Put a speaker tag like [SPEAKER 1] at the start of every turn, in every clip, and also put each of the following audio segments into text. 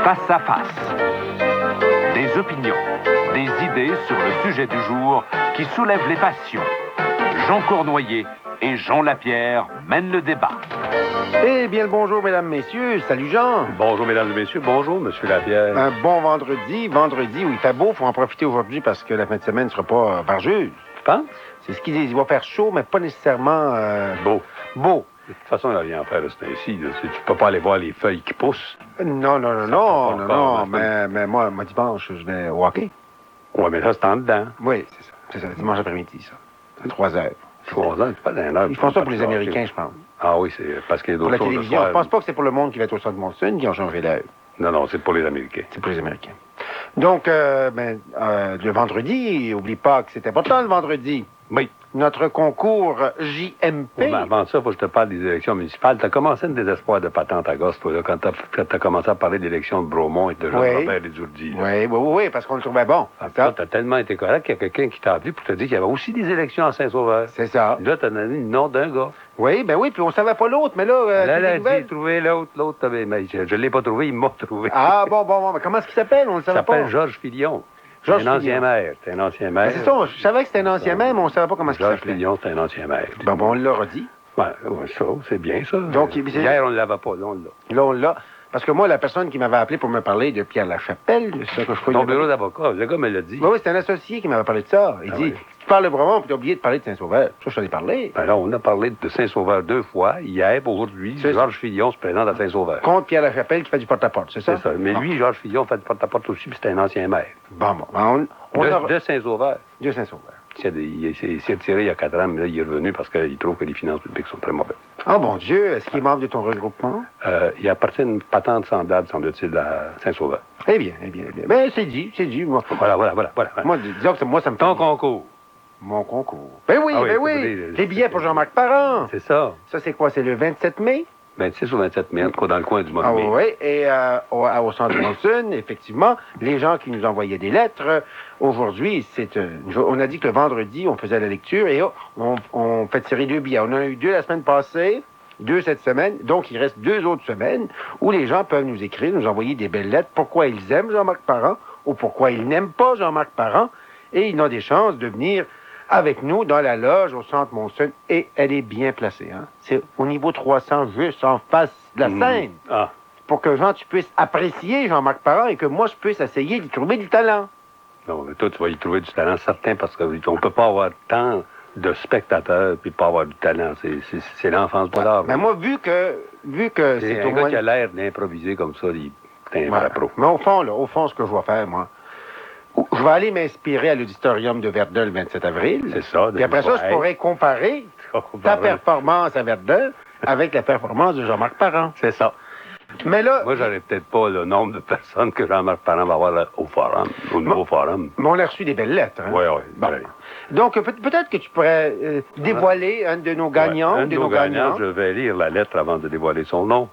[SPEAKER 1] Face à face. Des opinions, des idées sur le sujet du jour qui soulèvent les passions. Jean Cournoyer et Jean Lapierre mènent le débat.
[SPEAKER 2] Eh bien, le bonjour, mesdames, messieurs. Salut, Jean.
[SPEAKER 3] Bonjour, mesdames et messieurs. Bonjour, monsieur Lapierre.
[SPEAKER 2] Un bon vendredi où il fait beau. Il faut en profiter aujourd'hui parce que la fin de semaine ne sera pas vargeuse.
[SPEAKER 3] Tu penses?
[SPEAKER 2] C'est ce qu'ils disent. Il va faire chaud, mais pas nécessairement beau.
[SPEAKER 3] De toute façon, il n'y a rien à faire de ce temps-ci. Tu ne peux pas aller voir les feuilles qui poussent.
[SPEAKER 2] Non. Mais moi, dimanche, je vais au hockey.
[SPEAKER 3] Oui, mais là, c'est en dedans.
[SPEAKER 2] Oui, c'est ça. Dimanche après-midi, ça. À 3 heures.
[SPEAKER 3] 3 heures, c'est pas d'un heure.
[SPEAKER 2] Ils font ça pour les Américains, je pense.
[SPEAKER 3] Ah oui, c'est parce qu'il y a d'autres
[SPEAKER 2] choses. Pour la télévision, je pense pas que c'est pour le monde qui va être au centre Monson qui ont changé l'heure.
[SPEAKER 3] Non, c'est pour les Américains.
[SPEAKER 2] C'est pour les Américains. Donc, le vendredi, oublie pas que c'est important le vendredi.
[SPEAKER 3] Oui.
[SPEAKER 2] Notre concours JMP.
[SPEAKER 3] Oui, mais avant ça, il faut que je te parle des élections municipales. Tu as commencé un désespoir de patente à gosse, toi, là, quand tu as commencé à parler d'élections de Bromont et de Jean-Robert Desjourdi.
[SPEAKER 2] Oui, parce qu'on le trouvait bon.
[SPEAKER 3] Tu as tellement été correct qu'il y a quelqu'un qui t'a appelé pour te dire qu'il y avait aussi des élections à Saint-Sauveur.
[SPEAKER 2] C'est ça.
[SPEAKER 3] Là, tu as donné le nom d'un gars.
[SPEAKER 2] Oui, puis on savait pas l'autre, mais là...
[SPEAKER 3] Là, j'ai trouvé l'autre, mais je ne l'ai pas trouvé, il m'a trouvé.
[SPEAKER 2] Ah, bon, mais comment est-ce qu'il s'appelle? On le savait pas.
[SPEAKER 3] Il s'appelle Georges Filion. C'est un ancien maire. C'est
[SPEAKER 2] ça, je savais que c'était un ancien maire, mais on ne savait pas comment ça s'appelait.
[SPEAKER 3] Georges Filion, c'est un ancien maire.
[SPEAKER 2] Bon, on l'a redit.
[SPEAKER 3] Ouais, ça, c'est bien, ça.
[SPEAKER 2] Donc,
[SPEAKER 3] hier, on ne l'avait pas, là, on l'a.
[SPEAKER 2] Là, on l'a. Parce que moi, la personne qui m'avait appelé pour me parler de Pierre Lachapelle, c'est ça que je crois.
[SPEAKER 3] Ton bureau d'avocat, le gars me l'a dit.
[SPEAKER 2] Oui, c'est un associé qui m'avait parlé de ça. Il dit, tu parles de Bromont, puis tu as oublié de parler de Saint-Sauveur. Ça, je t'en ai parlé.
[SPEAKER 3] Ben là, on a parlé de Saint-Sauveur 2 fois. Hier, aujourd'hui, Georges Filion se présente à Saint-Sauveur.
[SPEAKER 2] Contre Pierre Lachapelle qui fait du porte-à-porte, c'est ça?
[SPEAKER 3] C'est ça. Mais lui, Georges Filion fait du porte-à-porte aussi, puis c'est un ancien maire. De Saint-Sauveur.
[SPEAKER 2] De Saint-Sauveur.
[SPEAKER 3] Il s'est retiré il y a 4 ans, mais là, il est revenu parce qu'il trouve que les finances publiques sont très mauvaises.
[SPEAKER 2] Oh, mon Dieu! Est-ce qu'il est membre de ton regroupement?
[SPEAKER 3] Il appartient à une patente semblable, semble-t-il, à Saint-Sauveur.
[SPEAKER 2] Eh bien. Ben, c'est dit. Moi.
[SPEAKER 3] Voilà.
[SPEAKER 2] Moi, disons que moi, ça me fait...
[SPEAKER 3] Ton concours.
[SPEAKER 2] Mon concours. Ben oui. Les billets pour Jean-Marc Parent.
[SPEAKER 3] C'est ça.
[SPEAKER 2] Ça, c'est quoi? C'est le 27 mai?
[SPEAKER 3] 26 ou 27 mai, en tout cas dans le coin du mois de mai.
[SPEAKER 2] Oui, et au centre Monson, effectivement, les gens qui nous envoyaient des lettres, aujourd'hui, on a dit que le vendredi, on faisait la lecture et on fait tirer 2 billets. On en a eu 2 la semaine passée, 2 cette semaine, donc il reste 2 autres semaines où les gens peuvent nous écrire, nous envoyer des belles lettres, pourquoi ils aiment Jean-Marc Parent ou pourquoi ils n'aiment pas Jean-Marc Parent, et ils ont des chances de venir avec nous dans la loge au centre Monson, et elle est bien placée. Hein? C'est au niveau 300, juste en face de la scène.
[SPEAKER 3] Ah.
[SPEAKER 2] Pour que, Jean, tu puisses apprécier Jean-Marc Parent et que moi, je puisse essayer d'y trouver du talent.
[SPEAKER 3] Non, mais toi, tu vas y trouver du talent certain parce qu'on ne peut pas avoir tant de spectateurs puis pas avoir du talent. C'est l'enfance pas d'art.
[SPEAKER 2] Mais moi, vu que
[SPEAKER 3] c'est un gars qui a l'air d'improviser comme ça, c'est un vrai pro.
[SPEAKER 2] Mais au fond, ce que je vais faire, moi, je vais aller m'inspirer à l'auditorium de Verdun le 27 avril.
[SPEAKER 3] C'est ça.
[SPEAKER 2] Puis après ça, je pourrais comparer ta performance à Verdun avec la performance de Jean-Marc Parent.
[SPEAKER 3] C'est ça.
[SPEAKER 2] Mais là...
[SPEAKER 3] Moi, j'aurais peut-être pas le nombre de personnes que Jean-Marc Parent va avoir au forum, au nouveau forum.
[SPEAKER 2] Mais on a reçu des belles lettres. Hein?
[SPEAKER 3] Oui.
[SPEAKER 2] Bon. Donc, peut-être que tu pourrais dévoiler un de nos gagnants.
[SPEAKER 3] Un de nos gagnants, je vais lire la lettre avant de dévoiler son nom.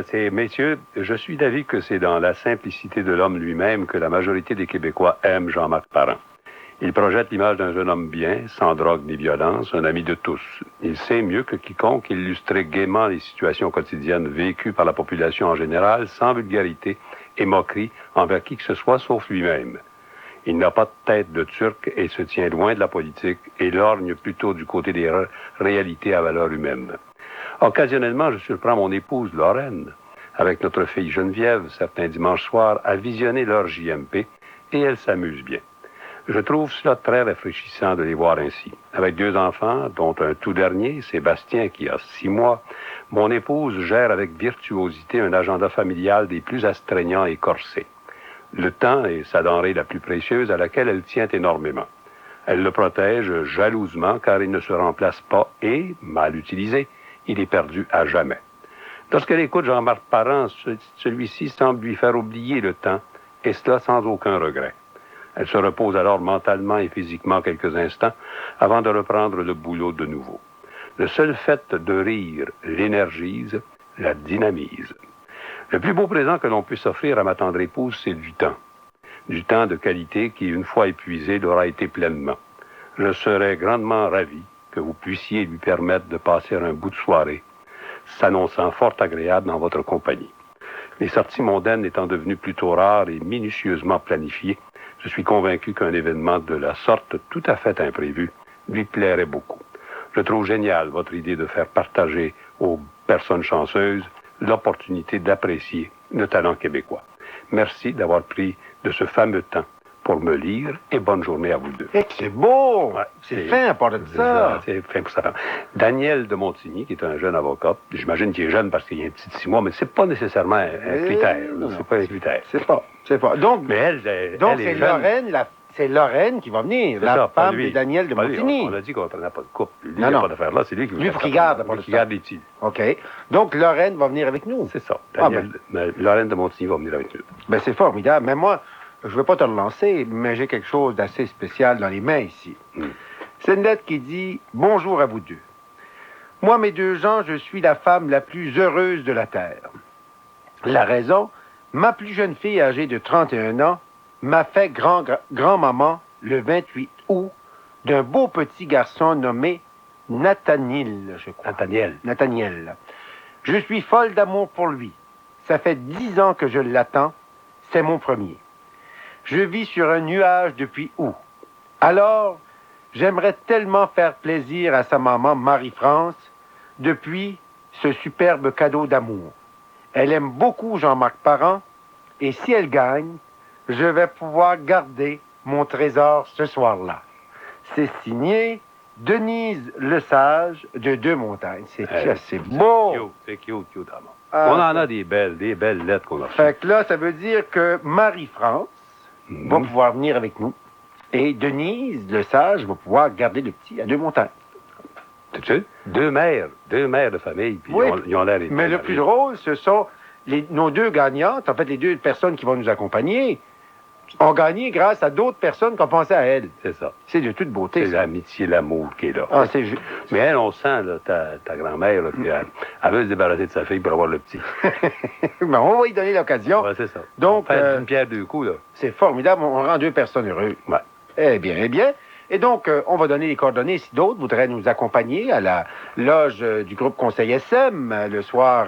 [SPEAKER 3] C'est, messieurs, je suis d'avis que c'est dans la simplicité de l'homme lui-même que la majorité des Québécois aiment Jean-Marc Parent. Il projette l'image d'un jeune homme bien, sans drogue ni violence, un ami de tous. Il sait mieux que quiconque illustrer gaiement les situations quotidiennes vécues par la population en général, sans vulgarité et moquerie envers qui que ce soit, sauf lui-même. Il n'a pas de tête de Turc et se tient loin de la politique et lorgne plutôt du côté des réalités à valeur humaine. Occasionnellement, je surprends mon épouse, Lorraine, avec notre fille Geneviève, certains dimanches soirs, à visionner leur JMP, et elle s'amuse bien. Je trouve cela très rafraîchissant de les voir ainsi. Avec 2 enfants, dont un tout dernier, Sébastien, qui a 6 mois, mon épouse gère avec virtuosité un agenda familial des plus astreignants et corsés. Le temps est sa denrée la plus précieuse à laquelle elle tient énormément. Elle le protège jalousement car il ne se remplace pas et, mal utilisé, il est perdu à jamais. Lorsqu'elle écoute Jean-Marc Parent, celui-ci semble lui faire oublier le temps, et cela sans aucun regret. Elle se repose alors mentalement et physiquement quelques instants avant de reprendre le boulot de nouveau. Le seul fait de rire l'énergise, la dynamise. Le plus beau présent que l'on puisse offrir à ma tendre épouse, c'est du temps. Du temps de qualité qui, une fois épuisé, l'aura été pleinement. Je serais grandement ravi que vous puissiez lui permettre de passer un bout de soirée, s'annonçant fort agréable dans votre compagnie. Les sorties mondaines étant devenues plutôt rares et minutieusement planifiées, je suis convaincu qu'un événement de la sorte, tout à fait imprévu, lui plairait beaucoup. Je trouve génial votre idée de faire partager aux personnes chanceuses l'opportunité d'apprécier le talent québécois. Merci d'avoir pris de ce fameux temps pour me lire et bonne journée à vous deux.
[SPEAKER 2] Eh, c'est beau!
[SPEAKER 3] Ouais,
[SPEAKER 2] c'est fin à part de ça.
[SPEAKER 3] C'est fin pour ça. Daniel de Montigny, qui est un jeune avocat, j'imagine qu'il est jeune parce qu'il y a un petit 6 mois, mais c'est pas nécessairement un critère.
[SPEAKER 2] Non,
[SPEAKER 3] C'est pas un critère.
[SPEAKER 2] C'est pas. Donc,
[SPEAKER 3] Mais elle est
[SPEAKER 2] c'est
[SPEAKER 3] jeune.
[SPEAKER 2] C'est Lorraine qui va venir,
[SPEAKER 3] C'est
[SPEAKER 2] la
[SPEAKER 3] ça, pas
[SPEAKER 2] femme
[SPEAKER 3] lui.
[SPEAKER 2] de Daniel de
[SPEAKER 3] Pas lui.
[SPEAKER 2] Montigny.
[SPEAKER 3] On a dit qu'on ne prenait pas de couple. Lui,
[SPEAKER 2] Non,
[SPEAKER 3] il n'y a
[SPEAKER 2] non.
[SPEAKER 3] pas d'affaire là, c'est lui qui
[SPEAKER 2] Lui, il faut qu'il garde pour
[SPEAKER 3] qu'il garde les petits.
[SPEAKER 2] OK. Donc, Lorraine va venir avec nous.
[SPEAKER 3] C'est ça.
[SPEAKER 2] Ah,
[SPEAKER 3] Lorraine de Montigny va venir avec nous.
[SPEAKER 2] Ben, c'est formidable. Mais moi, je ne veux pas te relancer, mais j'ai quelque chose d'assez spécial dans les mains ici. C'est une lettre qui dit « Bonjour à vous deux. Moi, mes deux gens, je suis la femme la plus heureuse de la Terre. La raison, ma plus jeune fille âgée de 31 ans m'a fait grand-maman le 28 août d'un beau petit garçon nommé Nathaniel, je crois. Nathaniel. Je suis folle d'amour pour lui. Ça fait 10 ans que je l'attends. C'est mon premier. Je vis sur un nuage depuis août. Alors, j'aimerais tellement faire plaisir à sa maman Marie-France depuis ce superbe cadeau d'amour. Elle aime beaucoup Jean-Marc Parent et si elle gagne, je vais pouvoir garder mon trésor ce soir-là. C'est signé Denise Lesage de Deux-Montagnes. C'est assez beau.
[SPEAKER 3] C'est cute, Armand.
[SPEAKER 2] Ah,
[SPEAKER 3] On en a des belles lettres qu'on a reçues.
[SPEAKER 2] Fait que là, ça veut dire que Marie-France va pouvoir venir avec nous et Denise Lesage va pouvoir garder le petit à Deux-Montagnes.
[SPEAKER 3] Tu sais, deux mères de famille, puis
[SPEAKER 2] Oui,
[SPEAKER 3] ils ont l'air...
[SPEAKER 2] mais le plus drôle, ce sont nos deux gagnantes, en fait, les deux personnes qui vont nous accompagner, ont gagné grâce à d'autres personnes qui ont pensé à elles.
[SPEAKER 3] C'est ça.
[SPEAKER 2] C'est de toute beauté.
[SPEAKER 3] C'est l'amitié, l'amour qui est là.
[SPEAKER 2] Ah,
[SPEAKER 3] Mais elle, on sent, là, ta grand-mère, là, elle veut se débarrasser de sa fille pour avoir le petit.
[SPEAKER 2] Mais on va lui donner l'occasion.
[SPEAKER 3] Ouais, c'est ça.
[SPEAKER 2] Donc,
[SPEAKER 3] une pierre deux coups, là.
[SPEAKER 2] C'est formidable. On rend deux personnes heureuses.
[SPEAKER 3] Ouais.
[SPEAKER 2] Eh bien, eh bien. Et donc, on va donner les coordonnées si d'autres voudraient nous accompagner à la loge du groupe Conseil SM le soir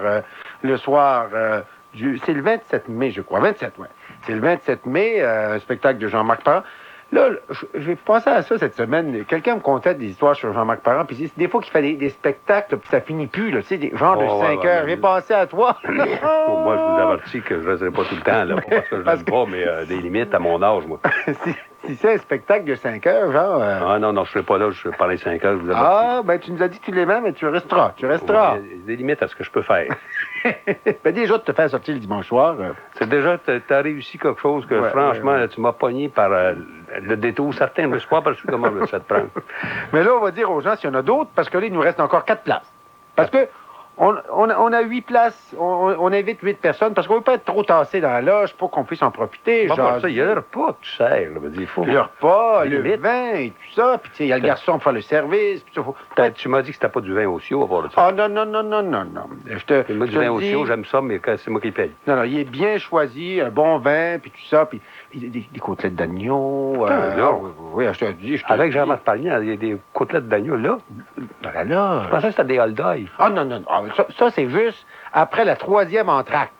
[SPEAKER 2] c'est le 27 mai, je crois. 27, ouais. C'est le 27 mai, un spectacle de Jean-Marc Parent. Là, j'ai pensé à ça cette semaine. Quelqu'un me contait des histoires sur Jean-Marc Parent, puis c'est des fois qu'il fait des spectacles, puis ça finit plus, là, tu sais, des genres de 5 heures. J'ai pensé à toi.
[SPEAKER 3] Moi, je vous avertis que je ne resterai pas tout le temps, là, pas parce que je l'aime pas, mais des limites à mon âge, moi.
[SPEAKER 2] Si c'est un spectacle de 5 heures, genre...
[SPEAKER 3] Ah non, je ne serai pas là, je parle 5 heures, je vous avertis.
[SPEAKER 2] Ah, ben tu nous as dit que tu l'aimais, mais tu resteras.
[SPEAKER 3] Il y a des limites à ce que je peux faire.
[SPEAKER 2] Ben déjà, de te faire sortir le dimanche soir...
[SPEAKER 3] C'est déjà, tu as réussi quelque chose que, franchement, là, tu m'as pogné par le détour certain. Je ne me suis pas aperçu comment je me suis fait prendre.
[SPEAKER 2] Mais là, on va dire aux gens s'il y en a d'autres, parce que là, il nous reste encore 4 places. Parce que on a 8 places, on invite 8 personnes, parce qu'on ne veut pas être trop tassé dans la loge pour qu'on puisse en profiter.
[SPEAKER 3] Bon,
[SPEAKER 2] genre,
[SPEAKER 3] ça, il y a le repas, tu sais. Il faut...
[SPEAKER 2] Le repas, le
[SPEAKER 3] limite.
[SPEAKER 2] vin et tout ça, puis tu sais, il y a le garçon pour faire le service, puis ça, faut...
[SPEAKER 3] Tu m'as dit que c'était pas du vin au sio à part de ça.
[SPEAKER 2] Ah non.
[SPEAKER 3] Moi, du vin au sio, j'aime ça, mais c'est moi qui paye.
[SPEAKER 2] Non, il est bien choisi, un bon vin, puis tout ça, puis des côtelettes d'agneau. Oui, je te dis.
[SPEAKER 3] Avec Jean-Marc Parent, il y a des côtelettes d'agneau là.
[SPEAKER 2] Ben là.
[SPEAKER 3] Je pensais que c'était des hot dogs.
[SPEAKER 2] Ah non. Ça, c'est juste après la 3e entracte.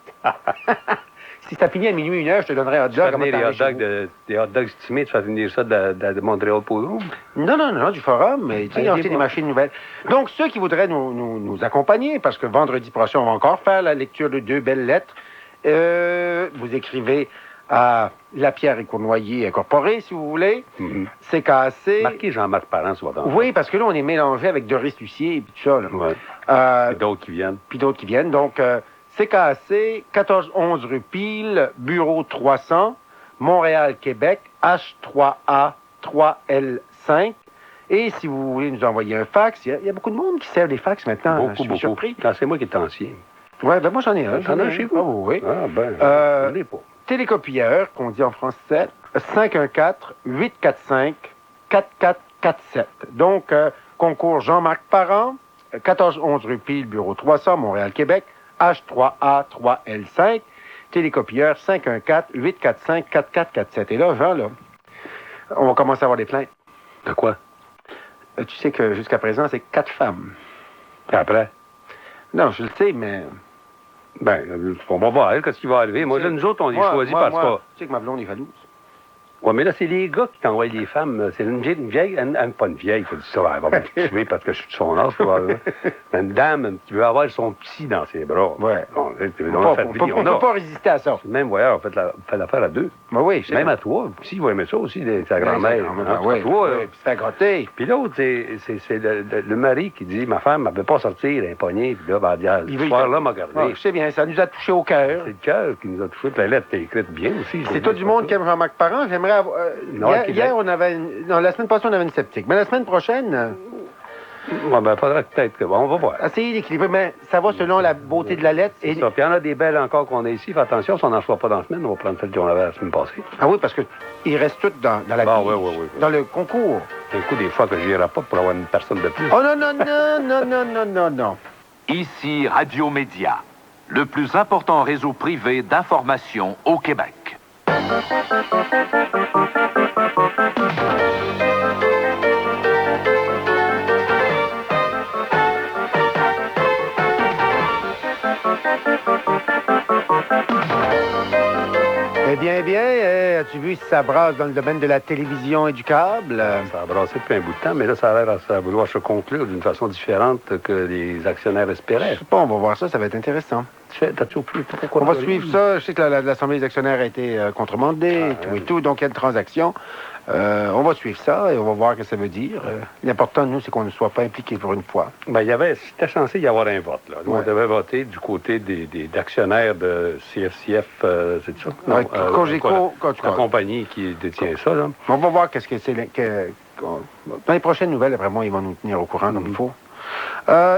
[SPEAKER 2] Si t'as fini à minuit, 1 heure, je te donnerais un hot dog.
[SPEAKER 3] Tu fais venir des hot dogs estimés, tu fais venir ça de Montréal pour nous?
[SPEAKER 2] Non, du forum, mais tu sais, il y a aussi des machines nouvelles. Donc, ceux qui voudraient nous accompagner, parce que vendredi prochain, on va encore faire la lecture de 2 belles lettres, vous écrivez à Lapierre et Cournoyer Incorporé, si vous voulez. CKC.
[SPEAKER 3] Marquez Jean-Marc Parent sur votre enfant.
[SPEAKER 2] Oui, parce que là, on est mélangé avec Doris Lucier et tout ça. Là.
[SPEAKER 3] Ouais. Et d'autres qui viennent.
[SPEAKER 2] Puis d'autres qui viennent. Donc, CKC, 1411 rue Pile, bureau 300, Montréal, Québec, H3A 3L5. Et si vous voulez nous envoyer un fax, il y a beaucoup de monde qui sert des fax maintenant.
[SPEAKER 3] Beaucoup,
[SPEAKER 2] je suis surpris.
[SPEAKER 3] Non, c'est moi qui est ancien.
[SPEAKER 2] Oui, ben moi j'en ai un.
[SPEAKER 3] J'en ai un chez vous?
[SPEAKER 2] Ah oui.
[SPEAKER 3] Ah ben, je l'ai pas.
[SPEAKER 2] Télécopieur, qu'on dit en français, 514-845-4447. Donc, concours Jean-Marc Parent, 1411 rue Pile, bureau 300, Montréal, Québec, H3A 3L5, télécopieur 514-845-4447. Et là, Jean, là, on va commencer à avoir des plaintes.
[SPEAKER 3] De quoi?
[SPEAKER 2] Tu sais que jusqu'à présent, c'est 4 femmes.
[SPEAKER 3] Et après?
[SPEAKER 2] Non, je le sais, mais...
[SPEAKER 3] Ben, on va voir qu'est-ce qui va arriver. Moi, là, nous autres, on les choisit parce que...
[SPEAKER 2] Tu sais que ma blonde est jalouse.
[SPEAKER 3] Ouais, mais là, c'est les gars qui t'envoient des femmes. C'est une vieille, pas une vieille, faut dire ça, elle va me tuer parce que je suis de son âge, probablement. Mais une dame qui veut avoir son petit dans ses bras.
[SPEAKER 2] Ouais.
[SPEAKER 3] Bon,
[SPEAKER 2] On ne peut pas résister à ça.
[SPEAKER 3] Même voyage, on fait l'affaire à deux.
[SPEAKER 2] Ben oui,
[SPEAKER 3] Même à toi. Puis il va aimer ça aussi, sa grand-mère.
[SPEAKER 2] Oui,
[SPEAKER 3] toi,
[SPEAKER 2] puis se faire grotter.
[SPEAKER 3] Puis l'autre, c'est le mari qui dit, ma femme, elle ne veut pas sortir, elle est poignée. Puis là, ben, elle dit, ce soir-là, m'a gardé.
[SPEAKER 2] Ah, je sais bien, ça nous a touché au cœur.
[SPEAKER 3] C'est le cœur qui nous a touché. Puis la lettre est écrite bien aussi.
[SPEAKER 2] C'est tout du monde qui aime Jean-Marc Parent. J'aimerais avoir... Hier, on avait... Non, la semaine passée, on avait une sceptique. Mais la semaine prochaine...
[SPEAKER 3] Ouais, ben, faudrait peut-être que... Bon, on va voir.
[SPEAKER 2] Essayez d'équilibrer, mais ça va selon la beauté de la lettre.
[SPEAKER 3] Et... ça. Puis il y en a des belles encore qu'on a ici. Fais attention, si on n'en reçoit pas dans la semaine, on va prendre celle qu'on avait la semaine passée.
[SPEAKER 2] Ah oui, parce qu'ils restent tous dans la
[SPEAKER 3] oui.
[SPEAKER 2] Dans le concours.
[SPEAKER 3] Un coup, des fois que je n'irai pas pour avoir une personne de plus.
[SPEAKER 2] Oh non.
[SPEAKER 1] Ici Radio Média, le plus important réseau privé d'information au Québec.
[SPEAKER 2] Eh bien, as-tu vu si ça brasse dans le domaine de la télévision et du câble?
[SPEAKER 3] Ça a brassé depuis un bout de temps, mais là, ça a l'air à vouloir se conclure d'une façon différente que les actionnaires espéraient.
[SPEAKER 2] Je sais pas, on va voir ça va être intéressant.
[SPEAKER 3] T'as-tu au plus pourquoi?
[SPEAKER 2] On va suivre ça. Je sais que l'Assemblée des actionnaires a été contremandée, et tout, donc il y a une transaction. On va suivre ça et on va voir ce que ça veut dire. L'important, nous, c'est qu'on ne soit pas impliqués pour une fois.
[SPEAKER 3] Ben, c'était censé y avoir un vote, là. Nous, on devait voter du côté d'actionnaires de CFCF, c'est ça?
[SPEAKER 2] Non, Cogeco,
[SPEAKER 3] la compagnie qui détient ça, là.
[SPEAKER 2] On va voir qu'est-ce que c'est. Dans les prochaines nouvelles, après moi, ils vont nous tenir au courant comme il faut.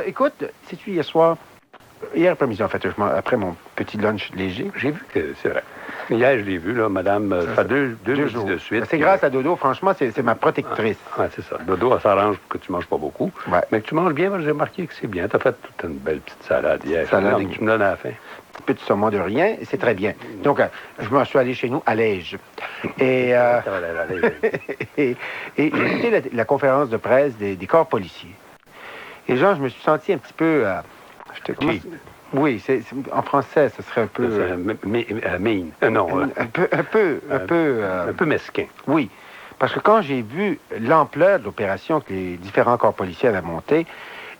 [SPEAKER 2] Écoute, sais-tu, hier après-midi, en fait, après mon petit lunch léger.
[SPEAKER 3] J'ai vu que c'est vrai. Hier, je l'ai vu, là, madame, ça fait deux jours de suite.
[SPEAKER 2] C'est grâce à Dodo, franchement, c'est ma protectrice.
[SPEAKER 3] Oui, c'est ça. Dodo, elle s'arrange pour que tu manges pas beaucoup.
[SPEAKER 2] Ouais.
[SPEAKER 3] Mais que tu manges bien, j'ai remarqué que c'est bien. Tu as fait toute une belle petite salade hier.
[SPEAKER 2] Salade.
[SPEAKER 3] Tu me donnes à la fin.
[SPEAKER 2] Un petit peu de saumon de rien, et c'est très bien. Donc, je me suis allé chez nous à Lège. Et j'ai écouté la conférence de presse des corps policiers. Et genre, je me suis senti un petit peu... Oui, en français, ce serait un peu...
[SPEAKER 3] mean. Non.
[SPEAKER 2] Un
[SPEAKER 3] peu mesquin.
[SPEAKER 2] Oui, parce que quand j'ai vu l'ampleur de l'opération que les différents corps policiers avaient montée,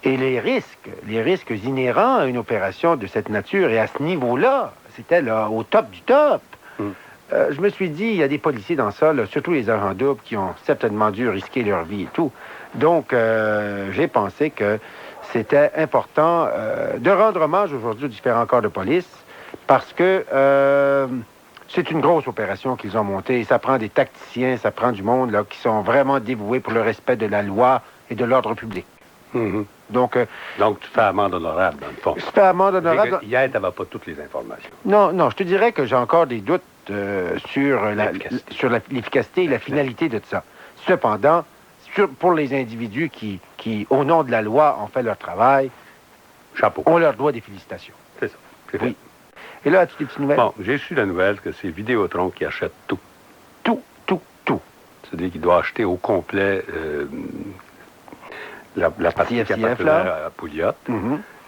[SPEAKER 2] et les risques inhérents à une opération de cette nature, et à ce niveau-là, c'était là, au top du top. Je me suis dit, il y a des policiers dans ça, là, surtout les agents doubles, qui ont certainement dû risquer leur vie et tout. Donc, j'ai pensé que c'était important de rendre hommage aujourd'hui aux différents corps de police parce que c'est une grosse opération qu'ils ont montée. Ça prend des tacticiens, ça prend du monde là, qui sont vraiment dévoués pour le respect de la loi et de l'ordre public. Donc,
[SPEAKER 3] tu fais amende honorable, dans le fond.
[SPEAKER 2] Je fais amende honorable.
[SPEAKER 3] Hier, tu n'avais pas toutes les informations.
[SPEAKER 2] Non, je te dirais que j'ai encore des doutes sur l'efficacité et la finalité de ça. Cependant, pour les individus qui, au nom de la loi, ont fait leur travail,
[SPEAKER 3] chapeau.
[SPEAKER 2] On leur doit des félicitations.
[SPEAKER 3] C'est ça.
[SPEAKER 2] Oui. Et là, as-tu des petites nouvelles?
[SPEAKER 3] Bon, j'ai su la nouvelle que c'est Vidéotron qui achète tout.
[SPEAKER 2] Tout.
[SPEAKER 3] C'est-à-dire qu'il doit acheter au complet la partie qui appartenait à Pouliot.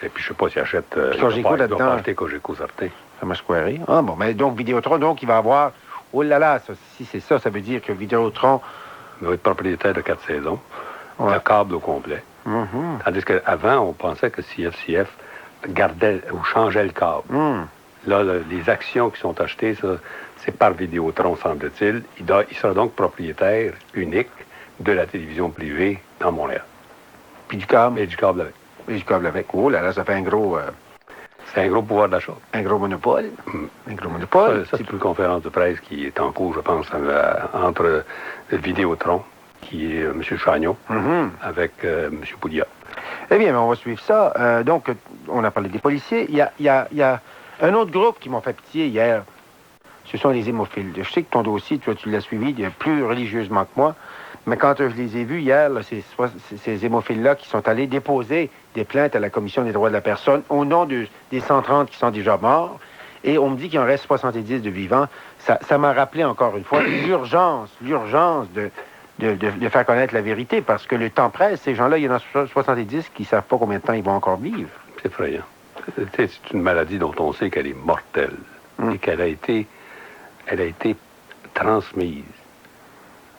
[SPEAKER 3] Et puis, je ne sais pas s'il achète...
[SPEAKER 2] Cogeco là-dedans.
[SPEAKER 3] Il doit pas acheter Cogeco, certain.
[SPEAKER 2] Ça m'a squaré. Ah bon, mais donc Vidéotron, donc, il va avoir... Oh là là, si c'est ça, ça veut dire que Vidéotron...
[SPEAKER 3] Il va être propriétaire de 4 saisons. Le câble au complet. Tandis qu'avant, on pensait que CFCF gardait ou changeait le câble. Là, les actions qui sont achetées, ça, c'est par Vidéotron, semble-t-il. Il sera donc propriétaire unique de la télévision privée dans Montréal.
[SPEAKER 2] Puis du câble.
[SPEAKER 3] Et du câble avec.
[SPEAKER 2] Et du câble avec. Oh là là, ça fait un gros...
[SPEAKER 3] C'est un gros pouvoir d'achat.
[SPEAKER 2] Un gros monopole. Un gros monopole.
[SPEAKER 3] Ça, c'est une conférence de presse qui est en cours, je pense, entre Vidéotron, qui est M. Chagnon, avec M. Pouliot.
[SPEAKER 2] Eh bien, on va suivre ça. Donc, on a parlé des policiers. Il y a un autre groupe qui m'ont fait pitié hier. Ce sont les hémophiles. Je sais que ton dossier, toi, tu l'as suivi plus religieusement que moi. Mais quand je les ai vus hier, là, ces hémophiles-là qui sont allés déposer des plaintes à la Commission des droits de la personne au nom des 130 qui sont déjà morts, et on me dit qu'il en reste 70 de vivants, ça m'a rappelé encore une fois l'urgence de faire connaître la vérité, parce que le temps presse. Ces gens-là, il y en a 70 qui ne savent pas combien de temps ils vont encore vivre.
[SPEAKER 3] C'est effrayant. C'est une maladie dont on sait qu'elle est mortelle et qu'elle a été transmise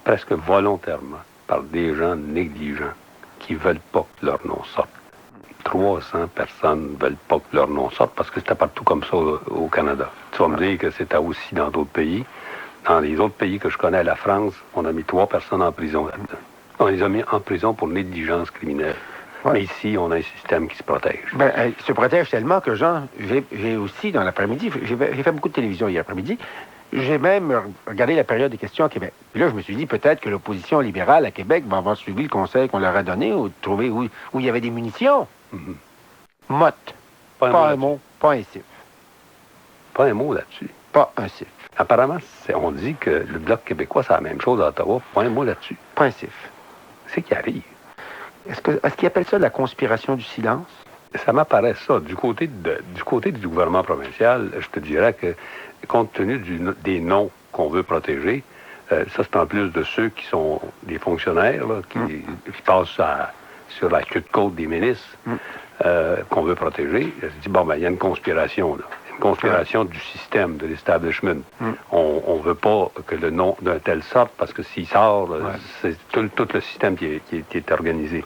[SPEAKER 3] presque volontairement par des gens négligents qui ne veulent pas que leur nom sorte. 300 personnes ne veulent pas que leur nom sorte parce que c'était partout comme ça au Canada. Tu vas me dire que c'était aussi dans d'autres pays. Dans les autres pays que je connais, la France, on a mis 3 personnes en prison là-dedans. On les a mis en prison pour négligence criminelle. Ouais. Mais ici, on a un système qui se protège.
[SPEAKER 2] Ben, il se protège tellement que, Jean, j'ai aussi, dans l'après-midi, j'ai fait beaucoup de télévision hier après-midi, j'ai même regardé la période des questions à Québec. Puis là, je me suis dit, peut-être que l'opposition libérale à Québec va avoir suivi le conseil qu'on leur a donné ou trouver où il y avait des munitions. Motte. Pas un mot, pas un cif.
[SPEAKER 3] Pas un mot là-dessus.
[SPEAKER 2] Pas un cif.
[SPEAKER 3] Apparemment, on dit que le Bloc québécois, c'est la même chose à Ottawa. Pas un mot là-dessus.
[SPEAKER 2] Pas un cif.
[SPEAKER 3] C'est qui arrive.
[SPEAKER 2] Est-ce qu'ils appellent ça la conspiration du silence?
[SPEAKER 3] Ça m'apparaît ça. Du côté du gouvernement provincial, je te dirais que, compte tenu des noms qu'on veut protéger, ça, c'est en plus de ceux qui sont des fonctionnaires, là, qui passent sur la queue de côte des ministres, qu'on veut protéger. Je dis, bon, ben, il y a une conspiration, là. Une conspiration du système, de l'establishment. On ne veut pas que le nom d'un tel sorte, parce que s'il sort, c'est tout le système qui est organisé.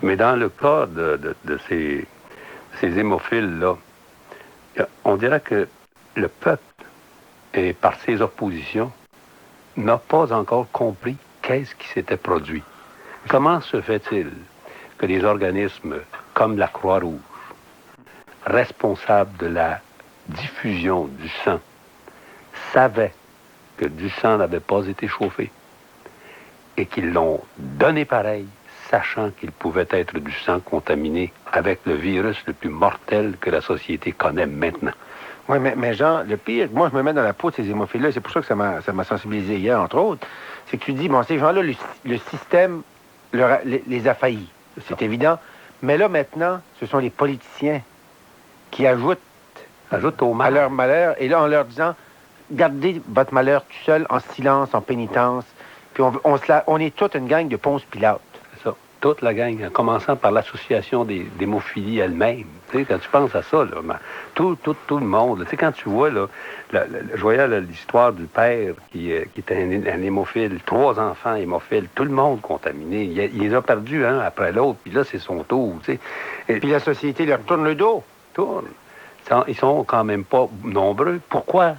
[SPEAKER 3] Mais dans le cas de ces hémophiles-là, on dirait que le peuple, et par ses oppositions, n'a pas encore compris qu'est-ce qui s'était produit. Comment se fait-il que des organismes comme la Croix-Rouge, responsables de la diffusion du sang, savaient que du sang n'avait pas été chauffé et qu'ils l'ont donné pareil, sachant qu'il pouvait être du sang contaminé avec le virus le plus mortel que la société connaît maintenant?
[SPEAKER 2] Oui, mais Jean, le pire, moi, je me mets dans la peau de ces hémophiles-là, c'est pour ça que ça m'a sensibilisé hier, entre autres, c'est que tu dis, bon, ces gens-là, le système les a faillis. C'est évident. Mais là, maintenant, ce sont les politiciens qui ajoutent
[SPEAKER 3] au mal.
[SPEAKER 2] À leur malheur, et là, en leur disant, gardez votre malheur tout seul, en silence, en pénitence, puis on est toute une gang de Ponce Pilate.
[SPEAKER 3] C'est ça. Toute la gang, en commençant par l'association d'hémophilie elle-même. Tu sais, quand tu penses à ça, là, tout le monde, tu sais, quand tu vois, là, je voyais l'histoire du père qui était un hémophile, 3 enfants hémophiles, tout le monde contaminé. Il les a perdus un après l'autre, puis là, c'est son tour, tu sais.
[SPEAKER 2] Et puis la société leur tourne le dos.
[SPEAKER 3] Ils sont quand même pas nombreux. Pourquoi,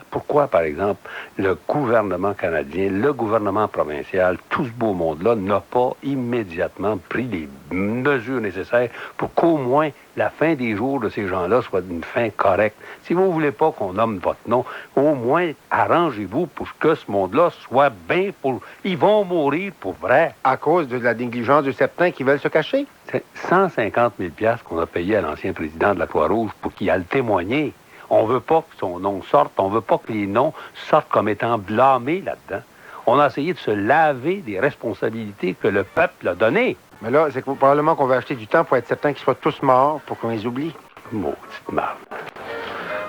[SPEAKER 3] par exemple, le gouvernement canadien, le gouvernement provincial, tout ce beau monde-là n'a pas immédiatement pris les mesures nécessaires pour qu'au moins la fin des jours de ces gens-là soit une fin correcte? Si vous ne voulez pas qu'on nomme votre nom, au moins arrangez-vous pour que ce monde-là soit bien pour... Ils vont mourir pour vrai.
[SPEAKER 2] À cause de la négligence de certains qui veulent se cacher?
[SPEAKER 3] C'est 150 000 $ qu'on a payé à l'ancien président de la Croix-Rouge pour qu'il aille témoigner. On ne veut pas que son nom sorte, on ne veut pas que les noms sortent comme étant blâmés là-dedans. On a essayé de se laver des responsabilités que le peuple a données.
[SPEAKER 2] Mais là, c'est probablement qu'on va acheter du temps pour être certain qu'ils soient tous morts pour qu'on les oublie.
[SPEAKER 3] Maudite marde.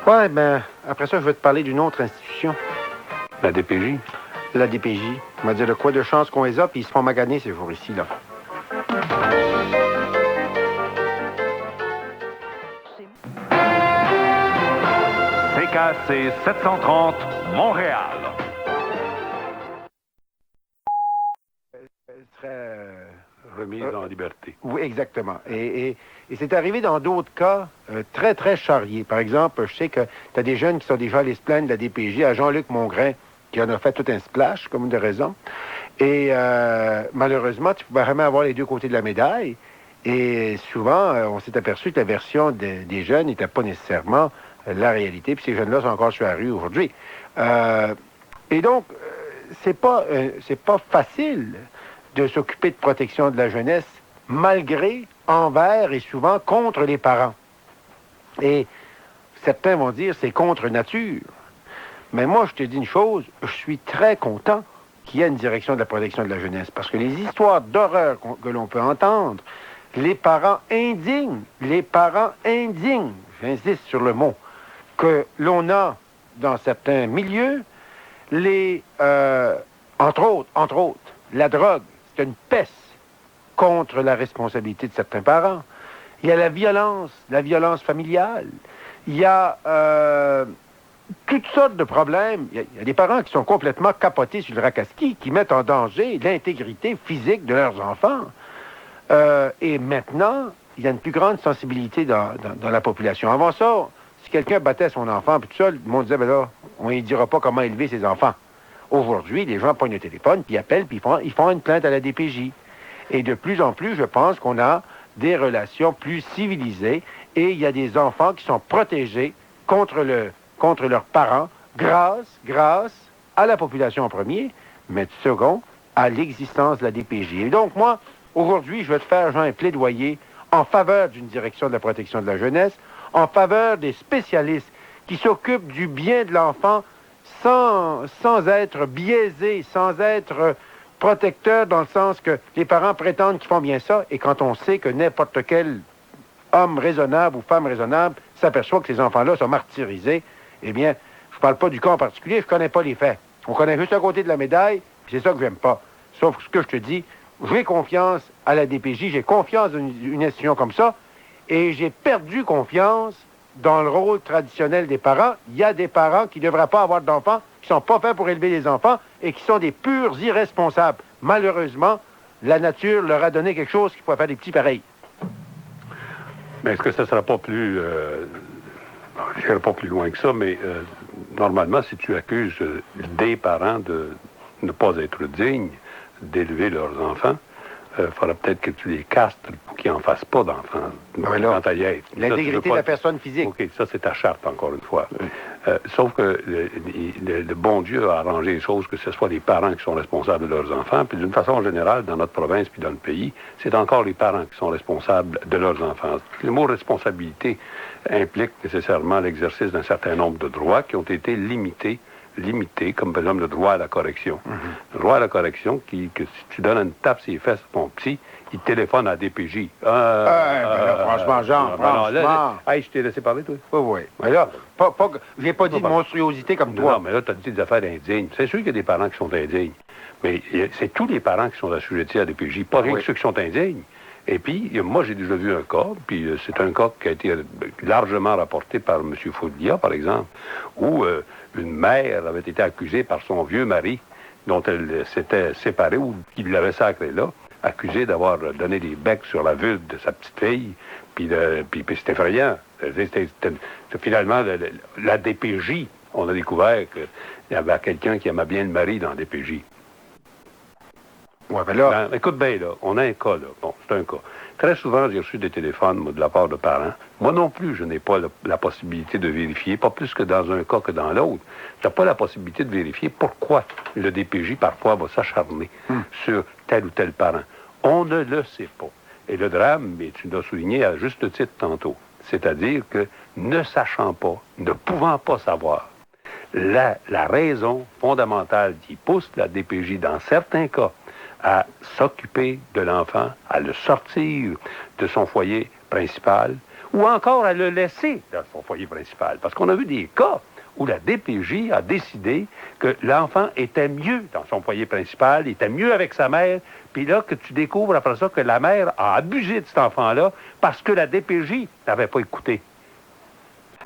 [SPEAKER 2] Ouais, ben, après ça, je vais te parler d'une autre institution.
[SPEAKER 3] La DPJ?
[SPEAKER 2] La DPJ. On va dire de quoi de chance qu'on les a, puis ils se font maganer ces jours ici, là.
[SPEAKER 1] CKC 730, Montréal.
[SPEAKER 2] Elle serait...
[SPEAKER 3] remise en liberté.
[SPEAKER 2] Oui, exactement. Et c'est arrivé dans d'autres cas très, très charriés. Par exemple, je sais que tu as des jeunes qui sont déjà allés se plaindre de la DPJ à Jean-Luc Mongrain, qui en a fait tout un splash, comme de raison. Et malheureusement, tu pouvais vraiment avoir les deux côtés de la médaille. Et souvent, on s'est aperçu que la version des jeunes n'était pas nécessairement la réalité. Puis ces jeunes-là sont encore sur la rue aujourd'hui. Et donc, c'est pas facile de s'occuper de protection de la jeunesse, malgré, envers et souvent contre les parents. Et certains vont dire c'est contre nature. Mais moi, je te dis une chose, je suis très content qu'il y ait une direction de la protection de la jeunesse, parce que les histoires d'horreur que l'on peut entendre, les parents indignes, j'insiste sur le mot, que l'on a dans certains milieux, entre autres, la drogue, c'est une peste contre la responsabilité de certains parents. Il y a la violence familiale. Il y a toutes sortes de problèmes. Il y a des parents qui sont complètement capotés sur le racaski, qui mettent en danger l'intégrité physique de leurs enfants. Et maintenant, il y a une plus grande sensibilité dans la population. Avant ça, si quelqu'un battait son enfant, puis tout ça, le monde disait, ben là, on ne dira pas comment élever ses enfants. Aujourd'hui, les gens pognent le téléphone, puis ils appellent, puis ils font une plainte à la DPJ. Et de plus en plus, je pense qu'on a des relations plus civilisées et il y a des enfants qui sont protégés contre leurs parents grâce à la population en premier, mais second, à l'existence de la DPJ. Et donc, moi, aujourd'hui, je vais te faire, Jean, un plaidoyer en faveur d'une direction de la protection de la jeunesse, en faveur des spécialistes qui s'occupent du bien de l'enfant sans être biaisés, sans être protecteurs dans le sens que les parents prétendent qu'ils font bien ça, et quand on sait que n'importe quel homme raisonnable ou femme raisonnable s'aperçoit que ces enfants-là sont martyrisés, eh bien, je ne parle pas du cas en particulier, je ne connais pas les faits. On connaît juste un côté de la médaille, puis c'est ça que j'aime pas. Sauf que ce que je te dis, j'ai confiance à la DPJ, j'ai confiance dans une institution comme ça, et j'ai perdu confiance dans le rôle traditionnel des parents. Il y a des parents qui ne devraient pas avoir d'enfants, qui ne sont pas faits pour élever les enfants et qui sont des purs irresponsables. Malheureusement, la nature leur a donné quelque chose qui pourrait faire des petits pareils.
[SPEAKER 3] Mais est-ce que ça ne sera pas plus... je n'irai pas plus loin que ça, mais normalement, si tu accuses des parents de ne pas être dignes d'élever leurs enfants, il faudra peut-être que tu les castres pour qu'ils n'en fassent pas d'enfants.
[SPEAKER 2] L'intégrité de la personne physique.
[SPEAKER 3] OK, ça, c'est ta charte, encore une fois. Oui. Sauf que le bon Dieu a arrangé les choses, que ce soit les parents qui sont responsables de leurs enfants, puis d'une façon générale, dans notre province puis dans le pays, c'est encore les parents qui sont responsables de leurs enfants. Le mot responsabilité implique nécessairement l'exercice d'un certain nombre de droits qui ont été limités, comme par exemple le droit à la correction. Le droit à la correction, que si tu donnes une tape sur les fesses à ton petit, il téléphone à la DPJ.
[SPEAKER 2] Franchement, Jean, franchement.
[SPEAKER 3] Hey, je t'ai laissé parler, toi?
[SPEAKER 2] Oui. Mais là, je n'ai pas dit de monstruosité comme toi.
[SPEAKER 3] Non, mais là, tu as dit des affaires indignes. C'est sûr qu'il y a des parents qui sont indignes. Mais c'est tous les parents qui sont assujettis à la DPJ, pas rien que ceux qui sont indignes. Et puis, moi, j'ai déjà vu un cas, puis c'est un cas qui a été largement rapporté par M. Faudia, par exemple, où une mère avait été accusée par son vieux mari, dont elle s'était séparée, ou qu'il l'avait sacré là, accusée d'avoir donné des becs sur la vulve de sa petite fille, puis c'est effrayant. Finalement, la DPJ, on a découvert qu'il y avait quelqu'un qui aimait bien le mari dans la DPJ.
[SPEAKER 2] Ouais, ben là...
[SPEAKER 3] écoute bien, là, on a un cas, là. Bon, c'est un cas. Très souvent, j'ai reçu des téléphones, moi, de la part de parents. Moi non plus, je n'ai pas la possibilité de vérifier, pas plus que dans un cas que dans l'autre. Je n'ai pas la possibilité de vérifier pourquoi le DPJ, parfois, va s'acharner sur tel ou tel parent. On ne le sait pas. Et le drame, mais tu l'as souligné à juste titre tantôt, c'est-à-dire que ne sachant pas, ne pouvant pas savoir, la raison fondamentale qui pousse la DPJ, dans certains cas, à s'occuper de l'enfant, à le sortir de son foyer principal, ou encore à le laisser dans son foyer principal. Parce qu'on a vu des cas où la DPJ a décidé que l'enfant était mieux dans son foyer principal, était mieux avec sa mère, puis là, que tu découvres après ça que la mère a abusé de cet enfant-là parce que la DPJ n'avait pas écouté.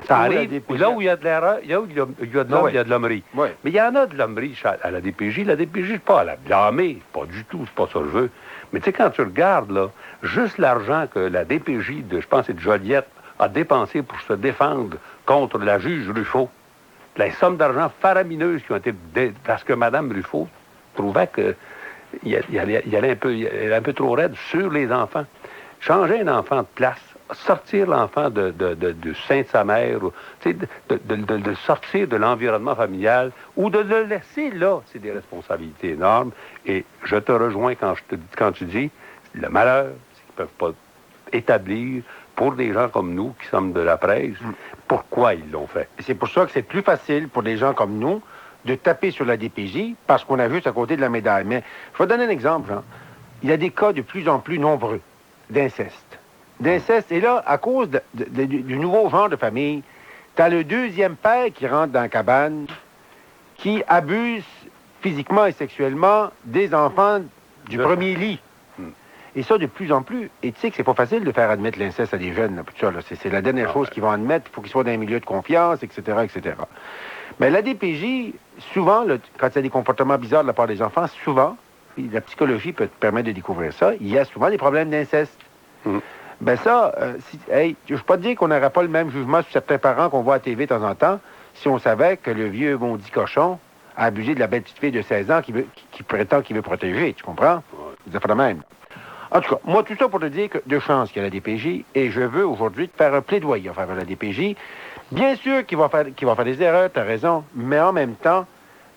[SPEAKER 3] Ça arrive. Là où il y a de l'erreur, il y a de l'homme, il y a de l'hommerie. Oui. Mais il y en a de l'hommerie à la DPJ. La DPJ, c'est pas à la blâmer. Pas du tout. C'est pas ça que je veux. Mais tu sais, quand tu regardes, là, juste l'argent que la DPJ, je pense que c'est de Joliette, a dépensé pour se défendre contre la juge Ruffo. Les sommes d'argent faramineuses qui ont été... Parce que Mme Ruffo trouvait qu'il allait un peu trop raide sur les enfants. Changer un enfant de place, sortir l'enfant du sein de sa mère, de sortir de l'environnement familial ou de le laisser là, c'est des responsabilités énormes. Et je te rejoins quand tu dis le malheur, c'est qu'ils ne peuvent pas établir pour des gens comme nous qui sommes de la presse, pourquoi ils l'ont fait.
[SPEAKER 2] C'est pour ça que c'est plus facile pour des gens comme nous de taper sur la DPJ parce qu'on a juste à côté de la médaille. Mais je vais donner un exemple. Hein. Il y a des cas de plus en plus nombreux d'inceste. Et là, à cause du nouveau genre de famille, tu as le deuxième père qui rentre dans la cabane, qui abuse physiquement et sexuellement des enfants du premier lit. Et ça, de plus en plus. Et tu sais que c'est pas facile de faire admettre l'inceste à des jeunes. Là, tout ça, là. C'est la dernière chose qu'ils vont admettre. Il faut qu'ils soient dans un milieu de confiance, etc., etc. Mais la DPJ, souvent, là, quand il y a des comportements bizarres de la part des enfants, souvent, puis la psychologie peut te permettre de découvrir ça, il y a souvent des problèmes d'inceste. Ben ça, je ne veux pas te dire qu'on n'aurait pas le même jugement sur certains parents qu'on voit à TV de temps en temps si on savait que le vieux maudit cochon a abusé de la belle petite fille de 16 ans qui prétend qu'il veut protéger, tu comprends? C'est pas le même. En tout cas, moi, tout ça pour te dire que de chance qu'il y a la DPJ, et je veux aujourd'hui te faire un plaidoyer en faveur de la DPJ. Bien sûr qu'il va faire des erreurs, tu as raison, mais en même temps,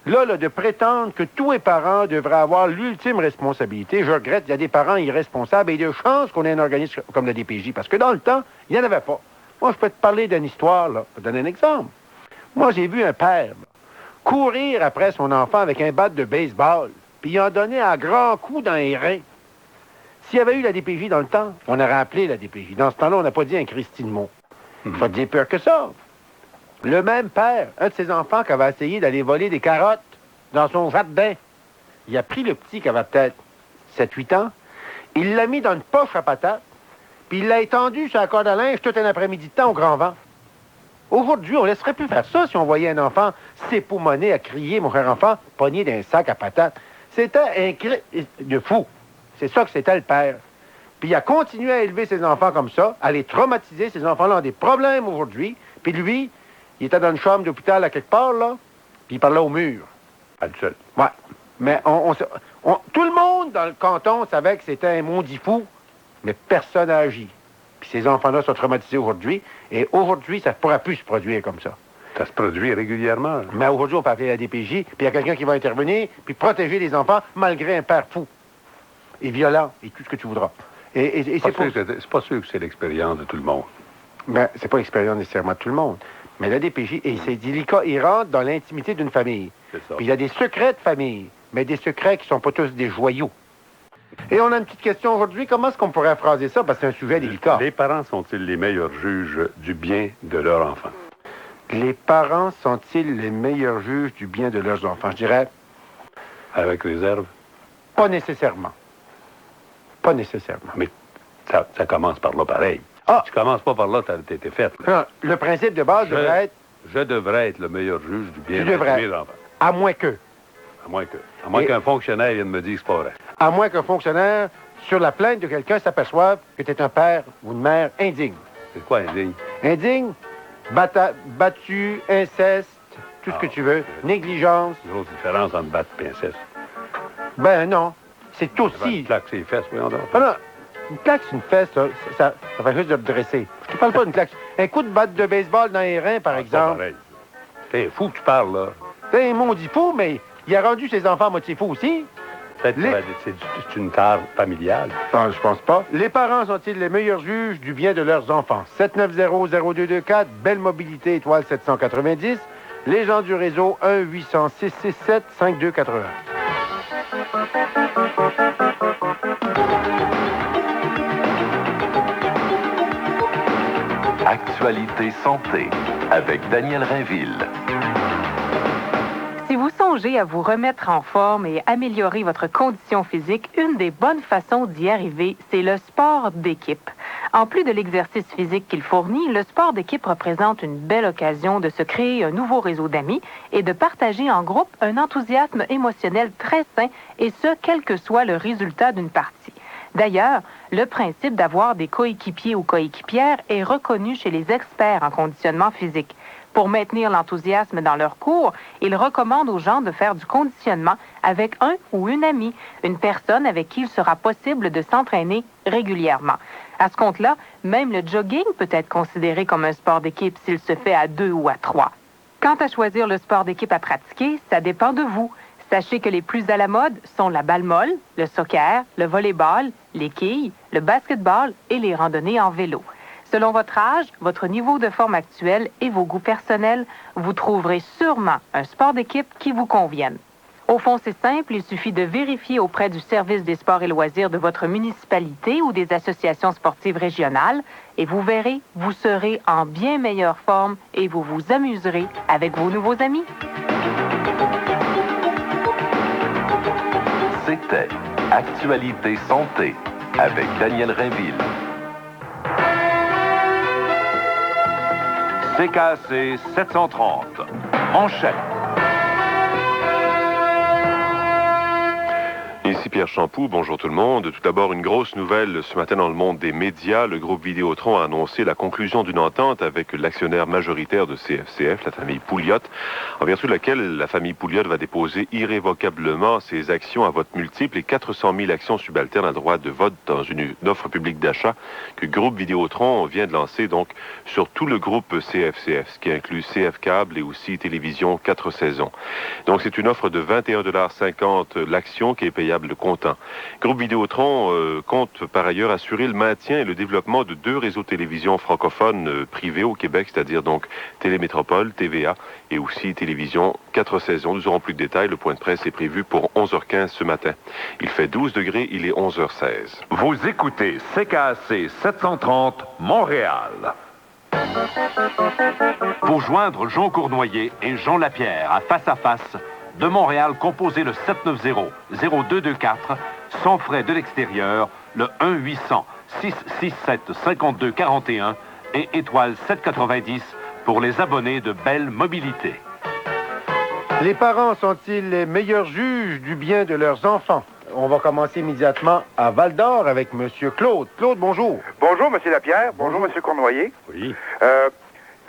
[SPEAKER 2] là, de prétendre que tous les parents devraient avoir l'ultime responsabilité, je regrette, il y a des parents irresponsables et de chance qu'on ait un organisme comme la DPJ, parce que dans le temps, il n'y en avait pas. Moi, je peux te parler d'une histoire, là. Je peux te donner un exemple. Moi, j'ai vu un père là, courir après son enfant avec un bat de baseball, puis il en donnait à grands coups dans les reins. S'il y avait eu la DPJ dans le temps, on aurait appelé la DPJ. Dans ce temps-là, on n'a pas dit un Christy de mot. Pas dire peur que ça. Le même père, un de ses enfants qui avait essayé d'aller voler des carottes dans son jardin, il a pris le petit qui avait peut-être 7-8 ans, il l'a mis dans une poche à patates, puis il l'a étendu sur la corde à linge tout un après-midi de temps au grand vent. Aujourd'hui, on ne laisserait plus faire ça si on voyait un enfant s'époumoner à crier, mon cher enfant, pogné d'un sac à patates. C'était un cri de fou. C'est ça que c'était le père. Puis il a continué à élever ses enfants comme ça, à les traumatiser. Ces enfants-là ont des problèmes aujourd'hui. Puis lui, il était dans une chambre d'hôpital à quelque part, là, puis il parlait au mur.
[SPEAKER 3] À lui seul.
[SPEAKER 2] Ouais. Mais tout le monde dans le canton savait que c'était un maudit fou, mais personne n'a agi. Puis ces enfants-là sont traumatisés aujourd'hui, et aujourd'hui, ça ne pourra plus se produire comme ça.
[SPEAKER 3] Ça se produit régulièrement.
[SPEAKER 2] Mais aujourd'hui, on peut appeler la DPJ, puis il y a quelqu'un qui va intervenir, puis protéger les enfants malgré un père fou et violent, et tout ce que tu voudras. Et
[SPEAKER 3] c'est pas sûr que c'est l'expérience de tout le monde.
[SPEAKER 2] Ben, c'est pas l'expérience nécessairement de tout le monde. Mais la DPJ, et c'est délicat, il rentre dans l'intimité d'une famille.
[SPEAKER 3] C'est ça.
[SPEAKER 2] Puis il y a des secrets de famille, mais des secrets qui sont pas tous des joyaux. Et on a une petite question aujourd'hui. Comment est-ce qu'on pourrait phraser ça? Parce que c'est un sujet délicat.
[SPEAKER 3] Les parents sont-ils les meilleurs juges du bien de leur enfant?
[SPEAKER 2] Les parents sont-ils les meilleurs juges du bien de leurs enfants? Je dirais...
[SPEAKER 3] Avec réserve?
[SPEAKER 2] Pas nécessairement. Pas nécessairement.
[SPEAKER 3] Mais ça commence par là pareil.
[SPEAKER 2] Ah!
[SPEAKER 3] Si tu commences pas par là, t'es faite.
[SPEAKER 2] Non, le principe de base devrait être...
[SPEAKER 3] Je devrais être le meilleur juge du bien de mes enfants.
[SPEAKER 2] À moins que...
[SPEAKER 3] À moins qu'un fonctionnaire vienne me dire que c'est pas vrai.
[SPEAKER 2] À moins qu'un fonctionnaire, sur la plainte de quelqu'un, s'aperçoive que tu es un père ou une mère indigne.
[SPEAKER 3] C'est quoi indigne?
[SPEAKER 2] Indigne, battu, inceste, tout ce que tu veux, négligence.
[SPEAKER 3] Il y a une grosse différence entre battre et inceste.
[SPEAKER 2] Ben non, c'est aussi...
[SPEAKER 3] Une claque sur les fesses, voyons donc.
[SPEAKER 2] Ah non, une claque sur une fesse, ça fait juste de te dresser. Je te parle pas d'une claque. Un coup de batte de baseball dans les reins, par exemple.
[SPEAKER 3] Pareil. T'es fou que tu parles, là.
[SPEAKER 2] C'est un maudit fou, mais il a rendu ses enfants à moitié fous aussi.
[SPEAKER 3] Peut-être que c'est une tare familiale.
[SPEAKER 2] Non, je pense pas. Les parents sont-ils les meilleurs juges du bien de leurs enfants? 790-0224, Belle Mobilité, étoile 790. Les gens du réseau, 1-800-667-5281.
[SPEAKER 1] Actualité santé avec Daniel Rainville.
[SPEAKER 4] Si vous songez à vous remettre en forme et améliorer votre condition physique, une des bonnes façons d'y arriver, c'est le sport d'équipe. En plus de l'exercice physique qu'il fournit, le sport d'équipe représente une belle occasion de se créer un nouveau réseau d'amis et de partager en groupe un enthousiasme émotionnel très sain, et ce, quel que soit le résultat d'une partie. D'ailleurs, le principe d'avoir des coéquipiers ou coéquipières est reconnu chez les experts en conditionnement physique. Pour maintenir l'enthousiasme dans leur cours, ils recommandent aux gens de faire du conditionnement avec un ou une amie, une personne avec qui il sera possible de s'entraîner régulièrement. À ce compte-là, même le jogging peut être considéré comme un sport d'équipe s'il se fait à 2 ou à 3. Quant à choisir le sport d'équipe à pratiquer, ça dépend de vous. Sachez que les plus à la mode sont la balle molle, le soccer, le volley-ball, les quilles, le basketball et les randonnées en vélo. Selon votre âge, votre niveau de forme actuel et vos goûts personnels, vous trouverez sûrement un sport d'équipe qui vous convienne. Au fond, c'est simple, il suffit de vérifier auprès du service des sports et loisirs de votre municipalité ou des associations sportives régionales et vous verrez, vous serez en bien meilleure forme et vous vous amuserez avec vos nouveaux amis.
[SPEAKER 1] C'était Actualité santé avec Daniel Rainville. CKAC 730. Manchette.
[SPEAKER 5] Ici Pierre Champoux, bonjour tout le monde. Tout d'abord, une grosse nouvelle ce matin dans le monde des médias. Le groupe Vidéotron a annoncé la conclusion d'une entente avec l'actionnaire majoritaire de CFCF, la famille Pouliot, en vertu de laquelle la famille Pouliot va déposer irrévocablement ses actions à vote multiple et 400 000 actions subalternes à droit de vote dans une offre publique d'achat que le groupe Vidéotron vient de lancer donc sur tout le groupe CFCF, ce qui inclut CF Câble et aussi Télévision 4 saisons. Donc c'est une offre de 21,50 $ l'action qui est payable de comptant. Groupe Vidéotron compte par ailleurs assurer le maintien et le développement de 2 réseaux de télévision francophones privés au Québec, c'est-à-dire donc Télémétropole, TVA et aussi Télévision 4 saisons. Nous aurons plus de détails. Le point de presse est prévu pour 11h15 ce matin. Il fait 12 degrés, il est 11h16.
[SPEAKER 1] Vous écoutez CKAC 730 Montréal. Pour joindre Jean Cournoyer et Jean Lapierre à face, de Montréal, composez le 790-0224, sans frais de l'extérieur, le 1-800-667-5241 et étoile 790 pour les abonnés de Belle Mobilité.
[SPEAKER 2] Les parents sont-ils les meilleurs juges du bien de leurs enfants? On va commencer immédiatement à Val-d'Or avec M. Claude. Claude, bonjour.
[SPEAKER 6] Bonjour, M. Lapierre. Bonjour, M. Cournoyer.
[SPEAKER 3] Oui.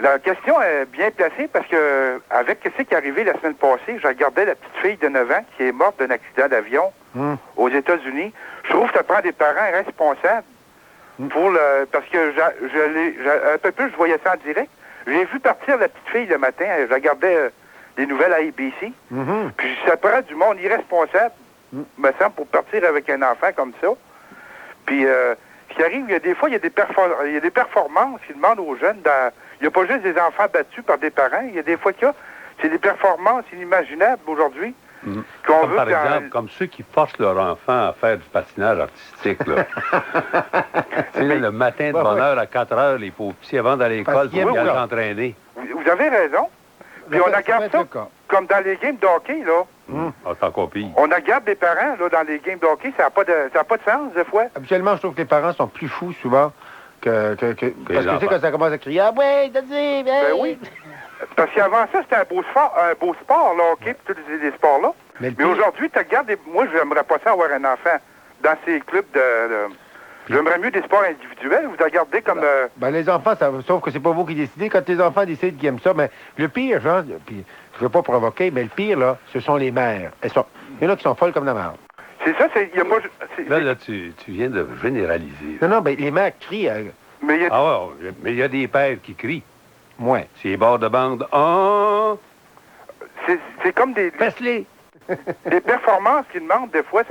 [SPEAKER 6] La question est bien placée parce que, avec ce qui est arrivé la semaine passée, je regardais la petite fille de 9 ans qui est morte d'un accident d'avion aux États-Unis. Je trouve que ça prend des parents responsables pour le. Parce que un peu plus, je voyais ça en direct. J'ai vu partir la petite fille le matin. Je regardais les nouvelles à ABC. Puis ça prend du monde irresponsable, me semble, pour partir avec un enfant comme ça. Puis, ce qui arrive, il y a des fois, il y a des performances qui demandent aux jeunes. Il n'y a pas juste des enfants battus par des parents. Il y a des fois c'est des performances inimaginables aujourd'hui.
[SPEAKER 3] Comme par exemple, comme ceux qui forcent leur enfant à faire du patinage artistique. Là. Le matin de bonne heure à 4 heures, les pauvres petits, avant d'aller à l'école, pour bien s'entraîner.
[SPEAKER 6] Vous avez raison. Puis on agabe ça, comme dans les games de hockey, là.
[SPEAKER 3] Tant qu'on pille.
[SPEAKER 6] On agabe les parents, là, dans les games de hockey. Ça n'a pas de sens, des fois.
[SPEAKER 2] Habituellement, je trouve que les parents sont plus fous, souvent, parce que tu sais, quand ça commence à crier « Ah ouais, t'as dit,
[SPEAKER 6] ben oui. Parce qu'avant ça, c'était un beau sport, le hockey, puis tous les sports-là. Mais aujourd'hui, tu regardes, moi, je n'aimerais pas ça avoir un enfant dans ces clubs J'aimerais mieux des sports individuels. Vous regardez comme...
[SPEAKER 2] les enfants, sauf que c'est pas vous qui décidez. Quand les enfants décident qu'ils aiment ça, mais le pire, genre, puis je veux pas provoquer, mais le pire, là, ce sont les mères. Il y en a qui sont folles comme la merde.
[SPEAKER 6] C'est ça,
[SPEAKER 3] Là, tu viens de généraliser.
[SPEAKER 2] Non, mais les mères crient.
[SPEAKER 3] Mais il y a des pères qui crient.
[SPEAKER 2] Ouais.
[SPEAKER 3] C'est les bords de bande. Oh!
[SPEAKER 6] C'est comme des...
[SPEAKER 3] Fais-les!
[SPEAKER 6] Des performances qui demandent, des fois,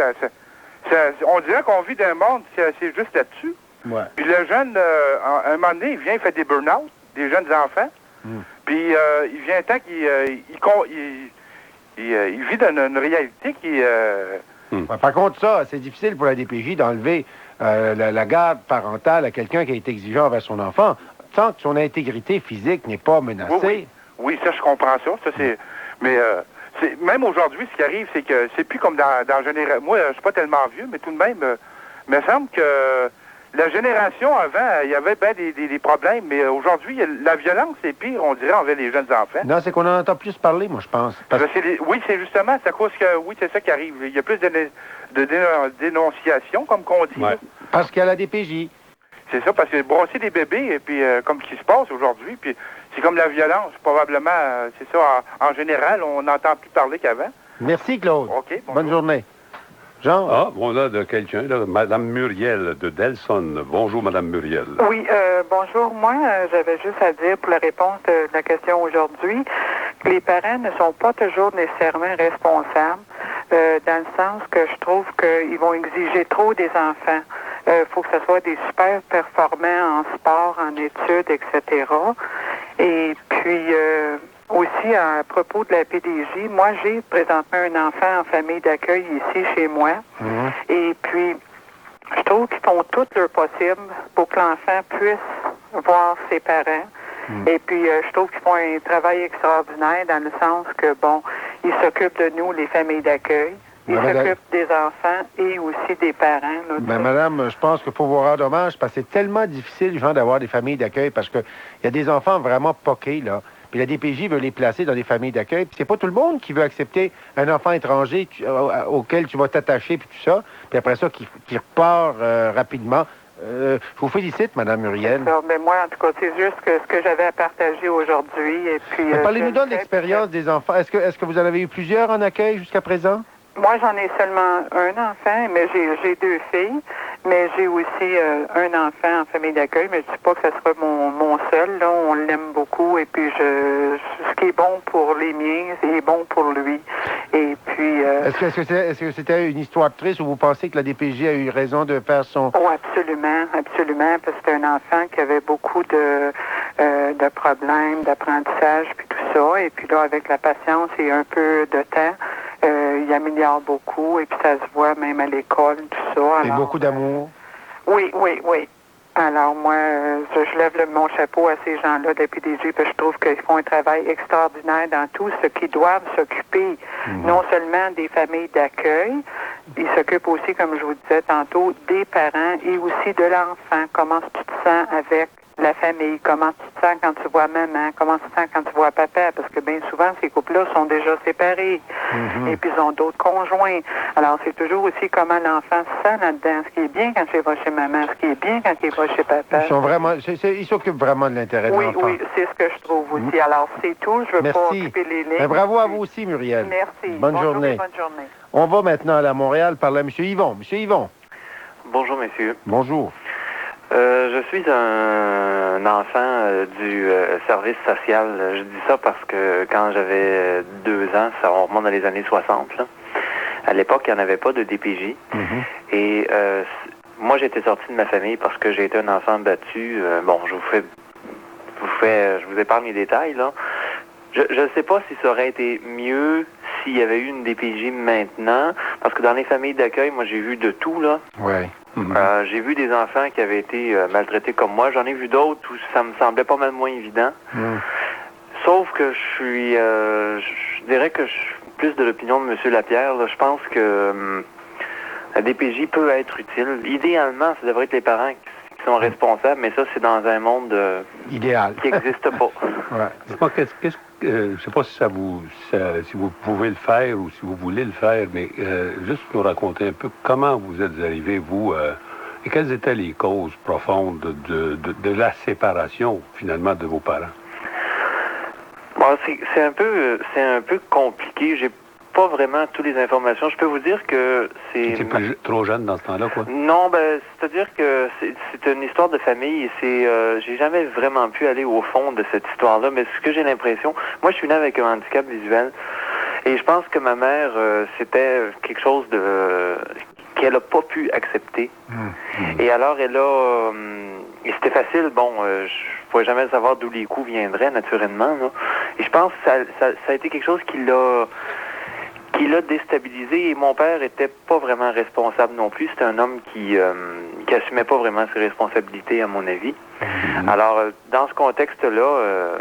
[SPEAKER 6] on dirait qu'on vit d'un monde, c'est juste là-dessus.
[SPEAKER 2] Ouais.
[SPEAKER 6] Puis le jeune, à un moment donné, il vient, il fait des burn-out, des jeunes enfants. Puis il vient un temps qu'il vit dans une réalité qui...
[SPEAKER 2] Par contre, ça, c'est difficile pour la DPJ d'enlever la garde parentale à quelqu'un qui est exigeant envers son enfant, tant que son intégrité physique n'est pas menacée.
[SPEAKER 6] Oui, ça, je comprends ça. Mais même aujourd'hui, ce qui arrive, c'est que c'est plus comme dans génération. Moi, je suis pas tellement vieux, mais tout de même, il me semble que la génération avant, il y avait bien des problèmes, mais aujourd'hui, la violence est pire, on dirait, envers les jeunes enfants.
[SPEAKER 2] Non, c'est qu'on en entend plus parler, moi, je pense.
[SPEAKER 6] Oui, c'est justement, c'est à cause que, oui, c'est ça qui arrive. Il y a plus de dénonciation, comme qu'on dit.
[SPEAKER 2] Ouais. Parce qu'il y a la DPJ.
[SPEAKER 6] C'est ça, parce que brosser des bébés, et puis comme ce qui se passe aujourd'hui, puis c'est comme la violence, probablement, c'est ça, en général, on n'entend plus parler qu'avant.
[SPEAKER 2] Merci, Claude.
[SPEAKER 6] OK,
[SPEAKER 2] bonne journée. Jean?
[SPEAKER 3] Ah, on a de quelqu'un, là, Mme Muriel de Delson. Bonjour, Mme Muriel.
[SPEAKER 7] Oui, bonjour. Moi, j'avais juste à dire pour la réponse de la question aujourd'hui que les parents ne sont pas toujours nécessairement responsables, dans le sens que je trouve qu'ils vont exiger trop des enfants. Faut que ce soit des super performants en sport, en études, etc. Et puis, aussi, à propos de la PDJ, moi, j'ai présentement un enfant en famille d'accueil ici, chez moi. Et puis, je trouve qu'ils font tout leur possible pour que l'enfant puisse voir ses parents. Et puis, je trouve qu'ils font un travail extraordinaire dans le sens que, bon, ils s'occupent de nous, les familles d'accueil. Il s'occupe des enfants et aussi des parents. Là,
[SPEAKER 2] ben, madame, je pense qu'il faut vous rendre hommage parce que c'est tellement difficile, genre, d'avoir des familles d'accueil parce qu'il y a des enfants vraiment poqués, là. Puis la DPJ veut les placer dans des familles d'accueil. Puis c'est pas tout le monde qui veut accepter un enfant étranger auquel tu vas t'attacher, puis tout ça. Puis après ça, qui repart rapidement. Je vous félicite, Mme Muriel.
[SPEAKER 7] Mais moi, en tout cas, c'est juste ce que j'avais à partager aujourd'hui. Et puis,
[SPEAKER 2] parlez-nous donc de l'expérience des enfants. Est-ce que vous en avez eu plusieurs en accueil jusqu'à présent?
[SPEAKER 7] Moi, j'en ai seulement un enfant, mais j'ai 2 filles. Mais j'ai aussi un enfant en famille d'accueil, mais je ne dis pas que ce sera mon seul. Là, on l'aime beaucoup. Et puis, ce qui est bon pour les miens, c'est bon pour lui. Et puis...
[SPEAKER 2] Est-ce que c'était une histoire triste ou vous pensez que la DPJ a eu raison de faire son...
[SPEAKER 7] Oh, absolument, absolument, parce que c'est un enfant qui avait beaucoup de problèmes d'apprentissage, puis tout ça. Et puis là, avec la patience et un peu de temps, il améliore beaucoup. Et puis ça se voit même à l'école, tout ça.
[SPEAKER 2] Et beaucoup d'amour.
[SPEAKER 7] Oui. Alors, moi, je lève mon chapeau à ces gens-là de la PDG, parce que je trouve qu'ils font un travail extraordinaire dans tout ce qu'ils doivent s'occuper, non seulement des familles d'accueil, ils s'occupent aussi, comme je vous disais tantôt, des parents et aussi de l'enfant. Comment tu te sens avec la famille? Comment tu te sens quand tu vois maman? Comment tu te sens quand tu vois papa? Parce que bien souvent, ces couples-là sont déjà séparés. Et puis, ils ont d'autres conjoints. Alors, c'est toujours aussi comment l'enfant se sent là-dedans. Ce qui est bien quand il va chez maman, ce qui est bien quand il va chez papa.
[SPEAKER 2] Ils s'occupent vraiment de l'intérêt de l'enfant.
[SPEAKER 7] Oui, c'est ce que je trouve aussi. Alors, c'est tout. Je ne veux pas occuper les lignes.
[SPEAKER 2] Bravo à vous aussi, Muriel.
[SPEAKER 7] Merci.
[SPEAKER 2] Bonne journée.
[SPEAKER 7] Bonne journée.
[SPEAKER 2] On va maintenant à Montréal parler à M. Yvon. M. Yvon.
[SPEAKER 8] Bonjour, messieurs.
[SPEAKER 2] Bonjour.
[SPEAKER 8] Je suis un enfant du service social. Je dis ça parce que quand j'avais 2 ans, ça remonte dans les années 60. Là. À l'époque, il n'y en avait pas de DPJ. Et moi, j'étais sorti de ma famille parce que j'ai été un enfant battu. Je vous épargne les détails, là. Je ne sais pas si ça aurait été mieux s'il y avait eu une DPJ maintenant, parce que dans les familles d'accueil, moi, j'ai vu de tout, là.
[SPEAKER 2] Ouais.
[SPEAKER 8] J'ai vu des enfants qui avaient été maltraités comme moi. J'en ai vu d'autres où ça me semblait pas mal moins évident. Sauf que je dirais que je suis plus de l'opinion de M. Lapierre. Là. Je pense que la DPJ peut être utile. Idéalement, ça devrait être les parents qui sont responsables, mais ça, c'est dans un monde
[SPEAKER 2] idéal
[SPEAKER 8] qui n'existe pas.
[SPEAKER 3] Ouais. Je ne sais pas si si vous pouvez le faire ou si vous voulez le faire, mais juste nous raconter un peu comment vous êtes arrivé, vous, et quelles étaient les causes profondes de la séparation, finalement, de vos parents?
[SPEAKER 8] Bon, c'est un peu compliqué. J'ai pas vraiment toutes les informations. Je peux vous dire que c'est...
[SPEAKER 3] C'est trop jeune dans ce temps-là, quoi?
[SPEAKER 8] Non, c'est-à-dire que c'est une histoire de famille et j'ai jamais vraiment pu aller au fond de cette histoire-là, mais ce que j'ai l'impression... Moi, je suis né avec un handicap visuel et je pense que ma mère, c'était quelque chose qu'elle a pas pu accepter. Et alors, elle a... et c'était facile, je pouvais jamais savoir d'où les coups viendraient, naturellement, là. Et je pense que ça a été quelque chose qui l'a déstabilisé, et mon père était pas vraiment responsable non plus. C'était un homme qui assumait pas vraiment ses responsabilités, à mon avis. Alors, dans ce contexte-là...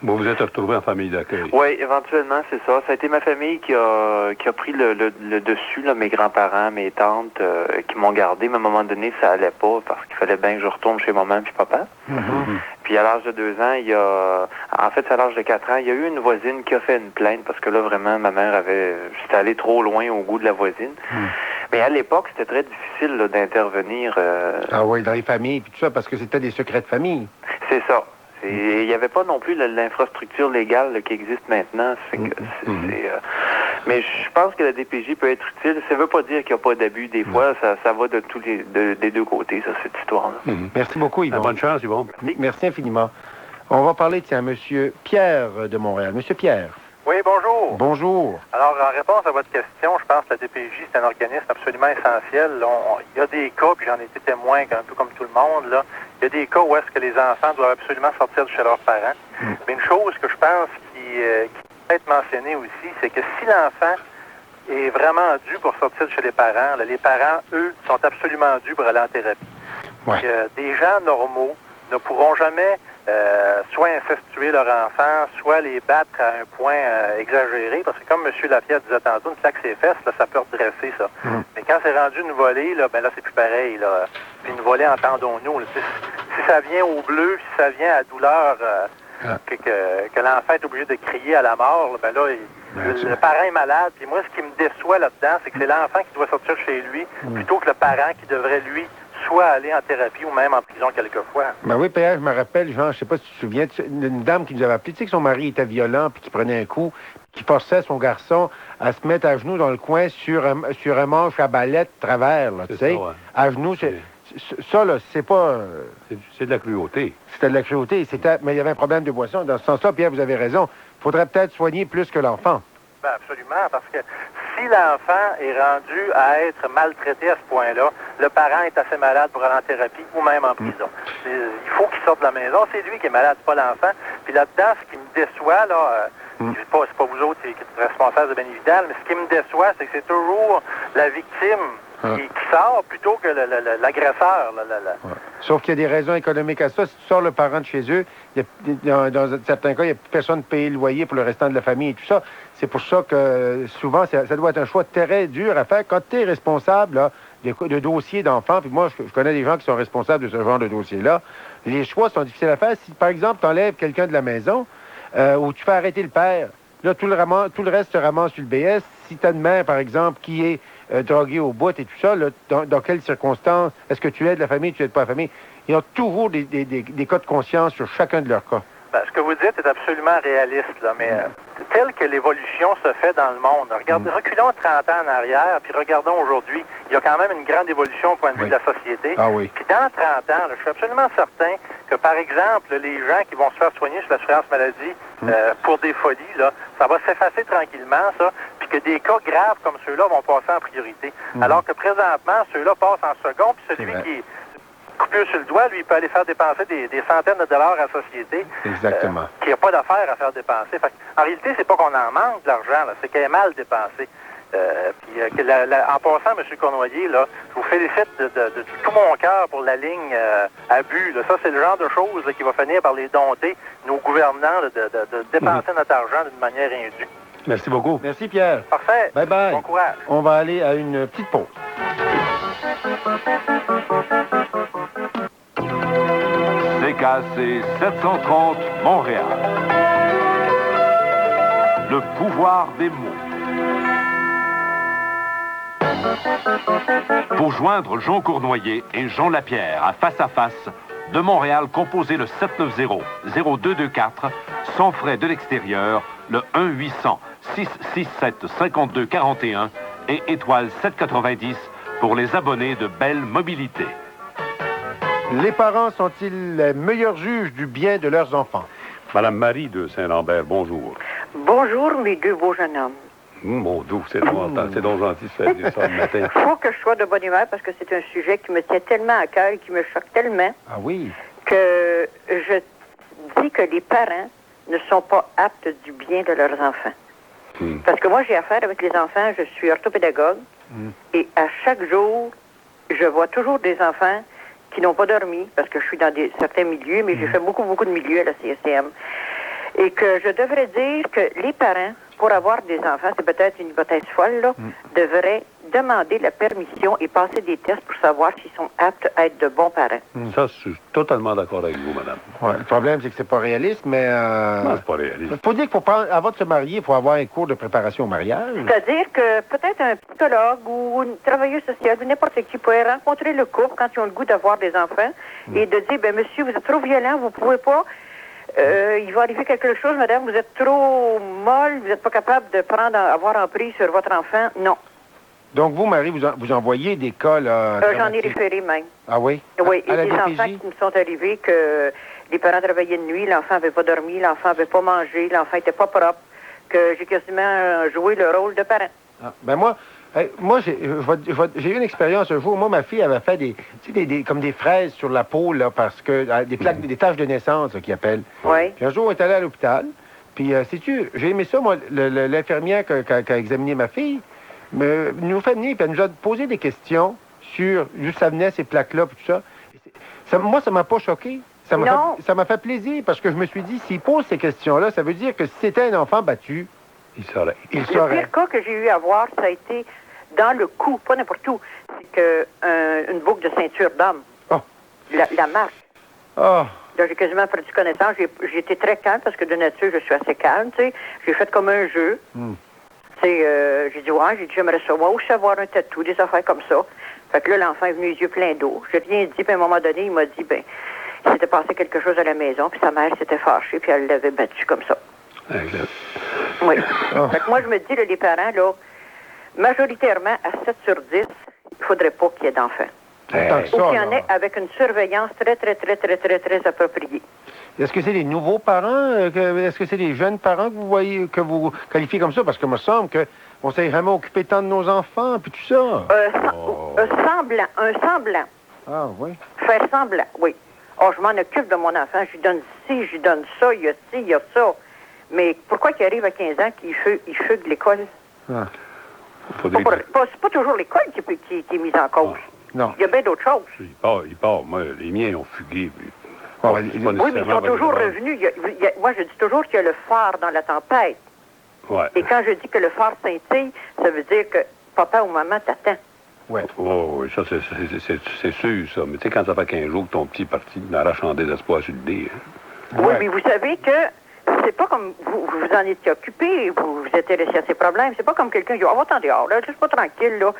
[SPEAKER 3] Vous vous êtes retrouvé en famille d'accueil.
[SPEAKER 8] Oui, éventuellement, c'est ça. Ça a été ma famille qui a pris le dessus, là, mes grands-parents, mes tantes, qui m'ont gardé. Mais à un moment donné, ça allait pas parce qu'il fallait bien que je retourne chez maman puis papa. Puis à l'âge de 2 ans, à l'âge de 4 ans, il y a eu une voisine qui a fait une plainte parce que là, vraiment, ma mère j'étais allé trop loin au goût de la voisine. Mais à l'époque, c'était très difficile là, d'intervenir.
[SPEAKER 2] Ah oui, dans les familles, puis tout ça, parce que c'était des secrets de famille.
[SPEAKER 8] C'est ça. Il n'y avait pas non plus l'infrastructure légale là, qui existe maintenant. Mais je pense que la DPJ peut être utile. Ça ne veut pas dire qu'il n'y a pas d'abus. Des fois, ça va des deux côtés, ça, cette histoire-là.
[SPEAKER 2] Merci beaucoup, Yvon.
[SPEAKER 3] Bonne chance, Yvon.
[SPEAKER 2] Merci infiniment. On va parler, tiens, M. Pierre de Montréal. M. Pierre.
[SPEAKER 9] Oui, bonjour.
[SPEAKER 2] Bonjour.
[SPEAKER 9] Alors, en réponse à votre question, je pense que la DPJ, c'est un organisme absolument essentiel. Il y a des cas, puis j'en ai été témoin, un peu comme tout le monde, là. Il y a des cas où est-ce que les enfants doivent absolument sortir de chez leurs parents. Mais une chose que je pense qui peut être mentionnée aussi, c'est que si l'enfant est vraiment dû pour sortir de chez les parents, là, les parents, eux, sont absolument dus pour aller en thérapie. Des gens normaux ne pourront jamais soit incestuer leur enfant, soit les battre à un point exagéré, parce que comme M. Lapierre disait tantôt, une claque ses fesses, là, ça peut redresser, ça. Mais quand c'est rendu une volée, là, ben là, c'est plus pareil, là. Puis une volée, entendons-nous, là, si ça vient au bleu, si ça vient à douleur, que l'enfant est obligé de crier à la mort, là, ben là, le parent est malade, puis moi, ce qui me déçoit là-dedans, c'est que c'est l'enfant qui doit sortir chez lui, plutôt que le parent qui devrait, lui, soit aller en thérapie ou même en prison quelquefois.
[SPEAKER 2] Ben oui, Pierre, je me rappelle, Jean, je sais pas si tu te souviens, d'une dame qui nous avait appelé, tu sais que son mari était violent, puis qui prenait un coup, qui forçait son garçon à se mettre à genoux dans le coin sur un manche à balai de travers, là, tu sais, à genoux, ça, là, c'est pas...
[SPEAKER 3] C'est de la cruauté.
[SPEAKER 2] C'était de la cruauté, mais il y avait un problème de boisson. Dans ce sens-là, Pierre, vous avez raison. Il faudrait peut-être soigner plus que l'enfant.
[SPEAKER 9] Ben absolument, parce que si l'enfant est rendu à être maltraité à ce point-là, le parent est assez malade pour aller en thérapie ou même en prison. Il faut qu'il sorte de la maison. C'est lui qui est malade, c'est pas l'enfant. Puis là-dedans, ce qui me déçoit, là, c'est pas vous autres qui êtes responsables de Bénévidal, mais ce qui me déçoit, c'est que c'est toujours la victime qui sort plutôt que l'agresseur.
[SPEAKER 2] Sauf qu'il y a des raisons économiques à ça. Si tu sors le parent de chez eux, dans certains cas, il n'y a plus personne pour payer le loyer pour le restant de la famille et tout ça. C'est pour ça que souvent, ça doit être un choix très dur à faire. Quand tu es responsable là, de dossiers d'enfants, puis moi, je connais des gens qui sont responsables de ce genre de dossier-là, les choix sont difficiles à faire. Si, par exemple, tu enlèves quelqu'un de la maison ou tu fais arrêter le père, là, tout le reste se ramasse sur le BS. Si tu as une mère, par exemple, qui est droguée au bout et tout ça, là, dans quelles circonstances? Est-ce que tu aides la famille, tu aides pas la famille? Il y a toujours des cas de conscience sur chacun de leurs cas.
[SPEAKER 9] Ben, ce que vous dites est absolument réaliste, là, mais tel que l'évolution se fait dans le monde, reculons 30 ans en arrière, puis regardons aujourd'hui, il y a quand même une grande évolution au point de vue de la société.
[SPEAKER 2] Ah oui.
[SPEAKER 9] Puis dans 30 ans, là, je suis absolument certain que, par exemple, les gens qui vont se faire soigner sur l'assurance maladie pour des folies, là, ça va s'effacer tranquillement, ça, puis que des cas graves comme ceux-là vont passer en priorité. Alors que présentement, ceux-là passent en second, puis celui qui est coupure sur le doigt, lui, il peut aller faire dépenser des centaines de dollars à la société.
[SPEAKER 2] Exactement.
[SPEAKER 9] Qui n'a pas d'affaires à faire dépenser. En réalité, c'est pas qu'on en manque de l'argent, là, c'est qu'elle est mal dépensée. En passant, M. Cournoyer, là, je vous félicite de tout mon cœur pour la ligne abus. Là. Ça, c'est le genre de choses là, qui va finir par les dompter, nos gouvernants, de dépenser notre argent d'une manière indue.
[SPEAKER 3] Merci beaucoup.
[SPEAKER 2] Merci, Pierre.
[SPEAKER 9] Parfait.
[SPEAKER 2] Bye bye.
[SPEAKER 9] Bon courage.
[SPEAKER 2] On va aller à une petite pause.
[SPEAKER 1] CKC 730 Montréal. Le pouvoir des mots. Pour joindre Jean Cournoyer et Jean Lapierre à Face, de Montréal, composez le 790-0224, sans frais de l'extérieur, le 1-800-667-5241 et étoile 790 pour les abonnés de Belle Mobilité.
[SPEAKER 2] Les parents sont-ils les meilleurs juges du bien de leurs enfants?
[SPEAKER 3] Madame Marie de Saint-Lambert, bonjour.
[SPEAKER 10] Bonjour, mes deux beaux jeunes hommes.
[SPEAKER 3] Mon doux, c'est donc gentil de faire dire ça le matin.
[SPEAKER 10] Il faut que je sois de bonne humeur parce que c'est un sujet qui me tient tellement à cœur et qui me choque tellement.
[SPEAKER 2] Ah oui?
[SPEAKER 10] Que je dis que les parents ne sont pas aptes du bien de leurs enfants. Parce que moi, j'ai affaire avec les enfants, je suis orthopédagogue, et à chaque jour, je vois toujours des enfants qui n'ont pas dormi, parce que je suis dans certains milieux, mais j'ai fait beaucoup de milieux à la CSCM. Et que je devrais dire que les parents, pour avoir des enfants, c'est peut-être une hypothèse folle, là, devraient demander la permission et passer des tests pour savoir s'ils sont aptes à être de bons parents.
[SPEAKER 3] Ça, je suis totalement d'accord avec vous, madame.
[SPEAKER 2] Ouais, le problème, c'est que c'est pas réaliste, mais...
[SPEAKER 3] Non, c'est pas réaliste.
[SPEAKER 2] Il faut dire qu'avant de se marier, il faut avoir un cours de préparation au mariage.
[SPEAKER 10] C'est-à-dire que peut-être un psychologue ou une travailleuse sociale ou n'importe qui pourrait rencontrer le couple quand ils ont le goût d'avoir des enfants et de dire, ben monsieur, vous êtes trop violent, vous pouvez pas... il va arriver quelque chose, madame, vous êtes trop molle, vous n'êtes pas capable de avoir en prise sur votre enfant. Non.
[SPEAKER 2] Donc, vous, Marie, vous envoyez des cas, là...
[SPEAKER 10] J'en ai référé même.
[SPEAKER 2] Ah oui?
[SPEAKER 10] Oui,
[SPEAKER 2] à
[SPEAKER 10] et des
[SPEAKER 2] DPJ?
[SPEAKER 10] enfants qui me sont arrivés que les parents travaillaient de nuit, l'enfant n'avait pas dormi, l'enfant n'avait pas mangé, l'enfant n'était pas propre, que j'ai quasiment joué le rôle de parent.
[SPEAKER 2] Ah, ben moi j'ai eu une expérience un jour. Moi, ma fille avait fait comme des fraises sur la peau, là, parce que des plaques, des taches de naissance, là, qu'ils appellent.
[SPEAKER 10] Oui.
[SPEAKER 2] Puis un jour, on est allé à l'hôpital. Puis, sais-tu, j'ai aimé ça, moi, l'infirmière qui a examiné ma fille, nous fait venir, puis elle nous a posé des questions sur d'où ça venait, ces plaques-là, puis tout ça. Moi, ça m'a pas choqué. Ça m'a fait plaisir parce que je me suis dit, s'il pose ces questions-là, ça veut dire que si c'était un enfant battu, il saurait.
[SPEAKER 10] Le pire cas que j'ai eu à voir, ça a été dans le cou, pas n'importe où. C'est que une boucle de ceinture d'homme.
[SPEAKER 2] Oh.
[SPEAKER 10] La marque.
[SPEAKER 2] Oh.
[SPEAKER 10] Là, j'ai quasiment perdu connaissance. J'ai été très calme parce que de nature, je suis assez calme, tu sais. J'ai fait comme un jeu. J'ai dit, j'aimerais ça. Moi aussi avoir un tatou, des affaires comme ça. Fait que là, l'enfant est venu les yeux pleins d'eau. J'ai rien dit, puis à un moment donné, il m'a dit, il s'était passé quelque chose à la maison, puis sa mère s'était fâchée, puis elle l'avait battu comme ça. Oui. Fait que moi, je me dis, là, les parents, là, majoritairement, à 7 sur 10, il ne faudrait pas qu'il y ait d'enfants. Ou qu'il y en ait avec une surveillance très, très, très, très, très, très appropriée.
[SPEAKER 2] Est-ce que c'est les nouveaux parents? Est-ce que c'est les jeunes parents que vous voyez, que vous qualifiez comme ça? Parce que me semble qu'on s'est vraiment occupé tant de nos enfants, puis tout ça.
[SPEAKER 10] Un semblant.
[SPEAKER 2] Ah, oui?
[SPEAKER 10] Faire semblant, oui. Oh, je m'en occupe de mon enfant, je lui donne ci, je lui donne ça, il y a ci, il y a ça. Mais pourquoi qu'il arrive à 15 ans qu'il fugue l'école?
[SPEAKER 2] Ah.
[SPEAKER 10] C'est pas toujours l'école qui est mise en cause.
[SPEAKER 2] Non.
[SPEAKER 10] Il y a bien d'autres choses.
[SPEAKER 3] Il part. Moi, les miens ont fugué.
[SPEAKER 10] Oui, mais ils sont toujours revenus. Moi, je dis toujours qu'il y a le phare dans la tempête.
[SPEAKER 3] Ouais.
[SPEAKER 10] Et quand je dis que le phare scintille, ça veut dire que papa ou maman t'attend.
[SPEAKER 3] Oui. Oui, ça, c'est sûr, ça. Mais tu sais, quand ça fait 15 jours que ton petit parti n'arrache en désespoir sur le dé.
[SPEAKER 10] Oui, mais vous savez que c'est pas comme vous en étiez occupé, vous étiez resté à ces problèmes. C'est pas comme quelqu'un qui dit, va-t'en dehors, là, juste pas tranquille, là.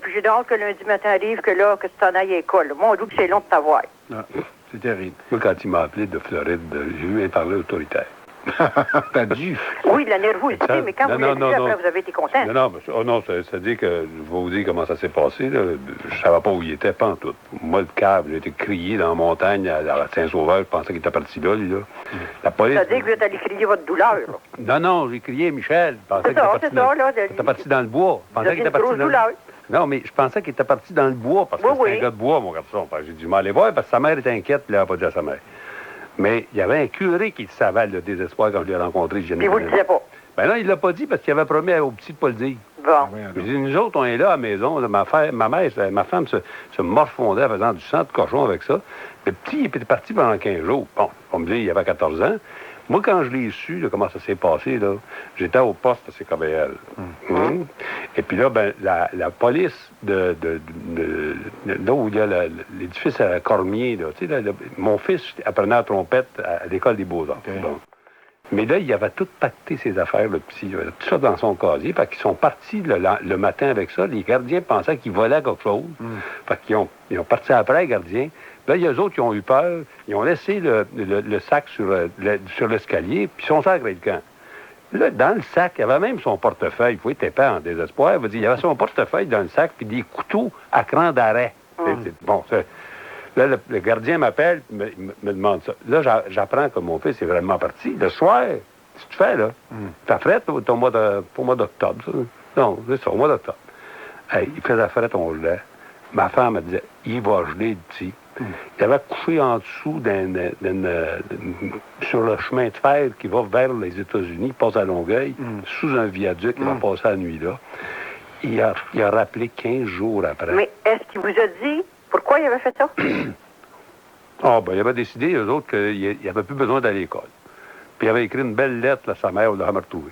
[SPEAKER 10] Puis j'ai hâte que lundi matin arrive, que tu t'en ailles à l'école. Moi, on dit que c'est long de t'avoir.
[SPEAKER 2] Ah, c'est terrible.
[SPEAKER 3] Moi, quand il m'a appelé de Floride, j'ai eu un parler autoritaire.
[SPEAKER 2] T'as dû.
[SPEAKER 10] Oui, de la nervosité, mais quand vous l'avez dit, après, vous avez été content.
[SPEAKER 3] Non, ça dit que, je vais vous dire comment ça s'est passé, là. Je savais pas où il était, pas en tout. Moi, le câble, j'ai été crié dans la montagne à Saint-Sauveur, je pensais qu'il était parti là, lui, là. La police...
[SPEAKER 10] Ça veut dire que vous êtes allé crier votre douleur, là.
[SPEAKER 3] Non, j'ai crié Michel. Je pensais qu'il était parti dans le bois. Je pensais qu'il était parti dans le bois. Non, mais je pensais qu'il était parti dans le bois, parce que c'était un gars de bois, mon garçon. J'ai dû m'aller voir, parce que sa mère était inquiète, puis elle n'a pas dit à sa mère. Mais il y avait un curé qui savait le désespoir quand je l'ai rencontré.
[SPEAKER 10] Et vous ne le disiez pas?
[SPEAKER 3] Ben non, il ne l'a pas dit parce qu'il avait promis au petit de pas le dire.
[SPEAKER 10] Bon.
[SPEAKER 3] Je dis, nous autres, on est là à la maison. Là, ma femme se morfondait en faisant du sang de cochon avec ça. Le petit, il était parti pendant 15 jours. Bon, on me dit, il avait 14 ans. Moi, quand je l'ai su, là, comment ça s'est passé, là, j'étais au poste à CKBL. Et puis là, la police là où il y a l'édifice à Cormier, là, tu sais, mon fils apprenait à trompette à l'école des Beaux-Arts. Okay. Bon. Mais là, il avait tout pacté ses affaires, le petit. Il avait tout ça dans son casier. Fait qu'ils sont partis le matin avec ça. Les gardiens pensaient qu'ils volaient quelque chose. Fait qu'ils ont parti après, les gardiens. Là, il y a eux autres qui ont eu peur. Ils ont laissé le sac sur l'escalier, puis ils sont sacrés le camp. Là, dans le sac, il y avait même son portefeuille. Vous voyez, t'es pas en désespoir. Il y avait son portefeuille dans le sac, puis des couteaux à cran d'arrêt. Bon, là, le gardien m'appelle, me demande ça. Là, j'apprends que mon fils est vraiment parti. Le soir, si tu fais, là, t'as frette au mois d'octobre, ça? Non, c'est ça, au mois d'octobre. Hey, il faisait frette, on gelait. Ma femme me disait, il va geler le petit. Il avait couché en dessous sur le chemin de fer qui va vers les États-Unis, passe à Longueuil, sous un viaduc, il va passer la nuit là. Il a rappelé 15 jours après.
[SPEAKER 10] Mais est-ce qu'il vous a dit pourquoi il avait fait ça?
[SPEAKER 3] Il avait décidé, eux autres, qu'il n'avait plus besoin d'aller à l'école. Puis il avait écrit une belle lettre à sa mère, on l'a retrouvé.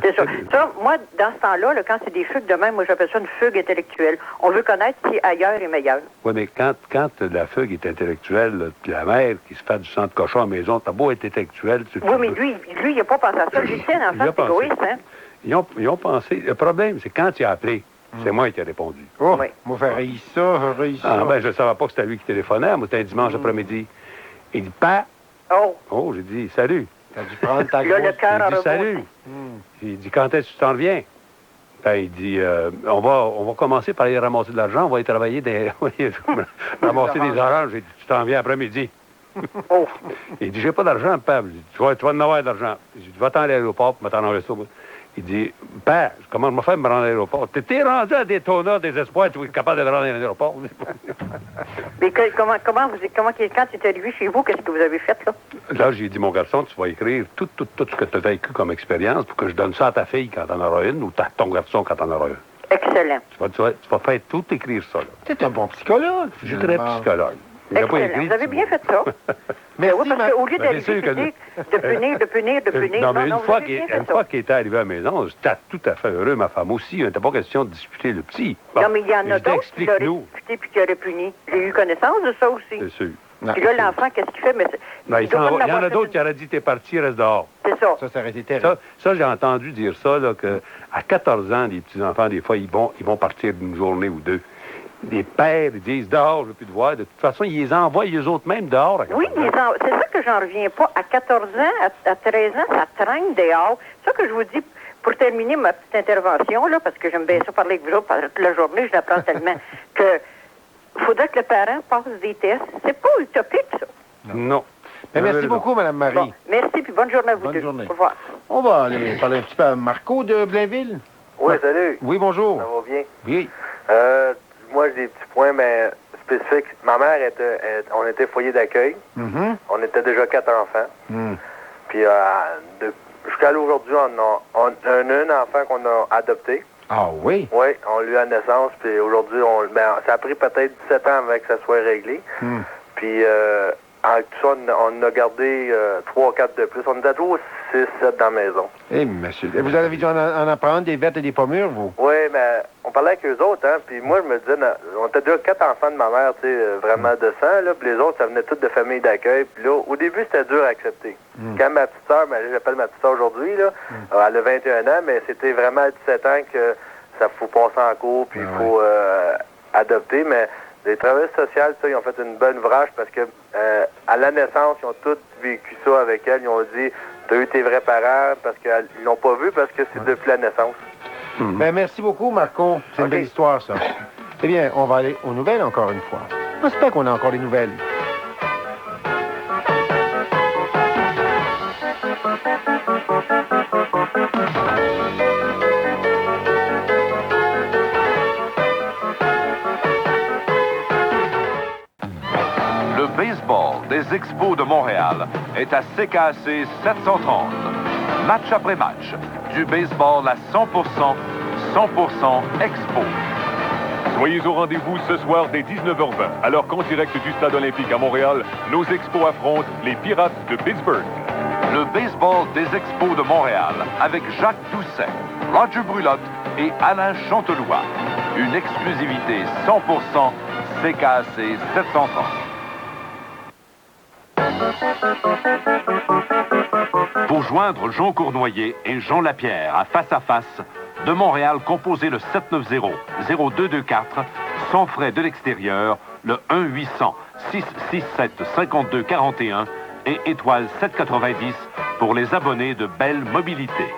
[SPEAKER 10] C'est ça. Ça, moi, dans ce temps-là, quand c'est des fugues de même, moi, j'appelle ça une fugue intellectuelle. On veut connaître si ailleurs est meilleur.
[SPEAKER 3] Oui, mais quand la fugue est intellectuelle, puis la mère qui se fait du sang de cochon à la maison, t'as beau être intellectuel...
[SPEAKER 10] Oui, mais lui, il n'a pas pensé à ça. J'ai dit, un enfant, c'est égoïste, hein?
[SPEAKER 3] Ils ont pensé... Le problème, c'est quand il a appelé, c'est moi qui ai répondu.
[SPEAKER 2] Oh, oui. Moi, j'ai réussi ça.
[SPEAKER 3] Je ne savais pas que c'était lui qui téléphonait. Moi, c'était un dimanche après-midi. Il dit, Père... Oh, j'ai dit, salut.
[SPEAKER 2] T'as dû prendre ta
[SPEAKER 10] grosse... le cœur
[SPEAKER 3] il dit, salut. Il dit, quand est-ce que tu t'en reviens? Il dit, on va commencer par aller ramasser de l'argent, on va aller travailler ramasser des oranges. J'ai dit, tu t'en viens après-midi. Il dit, j'ai pas d'argent, père. J'ai dit, tu vas en avoir de l'argent. J'ai dit, va-t'en à l'aéroport, pour me t'en enlever ça. Il dit, père, comment je me fais me rendre à l'aéroport? T'es rendu à Daytona, des espoirs, tu es capable de te rendre à l'aéroport.
[SPEAKER 10] Mais quand tu es arrivé chez vous, qu'est-ce que vous avez fait, là?
[SPEAKER 3] Là, j'ai dit, mon garçon, tu vas écrire tout ce que tu as vécu comme expérience pour que je donne ça à ta fille quand t'en auras une ou à ton garçon quand t'en auras une.
[SPEAKER 10] Excellent.
[SPEAKER 3] Tu vas faire tout écrire ça, là.
[SPEAKER 2] T'es un bon psychologue.
[SPEAKER 3] Je suis très psychologue. Il n'a pas
[SPEAKER 10] Excellent.
[SPEAKER 3] écrit.
[SPEAKER 10] Vous avez bien fait ça.
[SPEAKER 2] Merci,
[SPEAKER 10] Oui, parce qu'au lieu
[SPEAKER 3] Ben,
[SPEAKER 10] d'aller
[SPEAKER 3] c'est sûr que-
[SPEAKER 10] de punir,
[SPEAKER 3] Non, mais
[SPEAKER 10] vous
[SPEAKER 3] une fois
[SPEAKER 10] avez
[SPEAKER 3] qu'il
[SPEAKER 10] bien fait
[SPEAKER 3] une
[SPEAKER 10] ça.
[SPEAKER 3] fois qu'il était arrivé à la maison, j'étais tout à fait heureux, ma femme aussi. Il n'était pas question de disputer le petit. Bon,
[SPEAKER 10] Non, mais il y en a
[SPEAKER 3] je dis,
[SPEAKER 10] d'autres qui l'auraient
[SPEAKER 3] explique-nous.
[SPEAKER 10] disputé puis qui auraient puni. J'ai eu connaissance de ça aussi.
[SPEAKER 3] C'est sûr.
[SPEAKER 10] Puis là, l'enfant, qu'est-ce qu'il fait? Mais
[SPEAKER 3] Ben,
[SPEAKER 10] il doit pas
[SPEAKER 3] il y en
[SPEAKER 10] avoir
[SPEAKER 3] a
[SPEAKER 10] fait
[SPEAKER 3] d'autres
[SPEAKER 10] une-
[SPEAKER 3] qui auraient dit, t'es parti, reste dehors.
[SPEAKER 10] C'est ça.
[SPEAKER 2] Ça aurait été terrible.
[SPEAKER 3] Ça j'ai entendu dire ça, là, que à 14 ans, les petits-enfants, des fois, ils vont partir d'une journée ou deux. Les pères, ils disent, dehors, je veux plus te voir. De toute façon, ils les envoient, eux autres même, dehors. À 14
[SPEAKER 10] Oui,
[SPEAKER 3] ans.
[SPEAKER 10] c'est ça que j'en reviens pas. À 14 ans, à 13 ans, ça traîne dehors. C'est ça que je vous dis, pour terminer ma petite intervention, là, parce que j'aime bien ça parler avec vous autres, toute la journée, je l'apprends tellement, que faudrait que le parent passe des tests. C'est pas utopique, ça.
[SPEAKER 3] Non.
[SPEAKER 2] Ben, merci
[SPEAKER 3] raison.
[SPEAKER 2] beaucoup, Mme Marie.
[SPEAKER 10] Bon, merci, puis bonne journée à vous
[SPEAKER 2] Bonne
[SPEAKER 10] deux.
[SPEAKER 2] journée.
[SPEAKER 10] Au revoir.
[SPEAKER 2] On va aller parler un petit peu à Marco de Blainville.
[SPEAKER 11] Oui, salut.
[SPEAKER 2] Oui, bonjour.
[SPEAKER 11] Ça va bien?
[SPEAKER 2] Oui.
[SPEAKER 11] Moi, j'ai des petits points, mais spécifiques. Ma mère, on était foyer d'accueil.
[SPEAKER 2] Mhm.
[SPEAKER 11] On était déjà 4 enfants.
[SPEAKER 2] Mm.
[SPEAKER 11] Puis, jusqu'à aujourd'hui, on a un enfant qu'on a adopté.
[SPEAKER 2] Ah oui?
[SPEAKER 11] Oui, on lui a naissance. Puis aujourd'hui, ça a pris peut-être 17 ans avant que ça soit réglé.
[SPEAKER 2] Mm.
[SPEAKER 11] Puis, avec tout ça, on a gardé 3 ou 4 de plus. On était toujours 6, 7 dans la maison.
[SPEAKER 2] Eh, monsieur. Vous avez dû en apprendre des vertes et des pommures, vous?
[SPEAKER 11] Oui, mais on parlait avec eux autres, hein, puis moi, je me disais, on était déjà 4 enfants de ma mère, tu sais, vraiment de sang, là, puis les autres, ça venait toutes de familles d'accueil, puis là, au début, c'était dur à accepter. Quand ma petite sœur, j'appelle ma petite sœur aujourd'hui, là, elle a 21 ans, mais c'était vraiment à 17 ans que ça faut passer en cours, puis il faut adopter, mais les travailleurs sociaux, ça, ils ont fait une bonne vrache parce que à la naissance, ils ont tous vécu ça avec elle, ils ont dit, t'as eu tes vrais parents, parce qu'ils l'ont pas vu, parce que c'est depuis la naissance.
[SPEAKER 2] Ben, merci beaucoup, Marco. C'est une belle histoire, ça. Eh bien, on va aller aux nouvelles encore une fois. J'espère qu'on a encore des nouvelles.
[SPEAKER 1] Le baseball des Expos de Montréal est à CKAC 730. Match après match, du baseball à 100%, 100% Expo.
[SPEAKER 12] Soyez au rendez-vous ce soir dès 19h20, alors qu'en direct du Stade olympique à Montréal, nos Expos affrontent les Pirates de Pittsburgh.
[SPEAKER 1] Le baseball des Expos de Montréal avec Jacques Doucet, Roger Brulotte et Alain Chantelois. Une exclusivité 100% CKAC 730. Pour joindre Jean Cournoyer et Jean Lapierre à Face, de Montréal, composez le 790-0224, sans frais de l'extérieur, le 1-800-667-5241 et étoile 790 pour les abonnés de Belle Mobilité.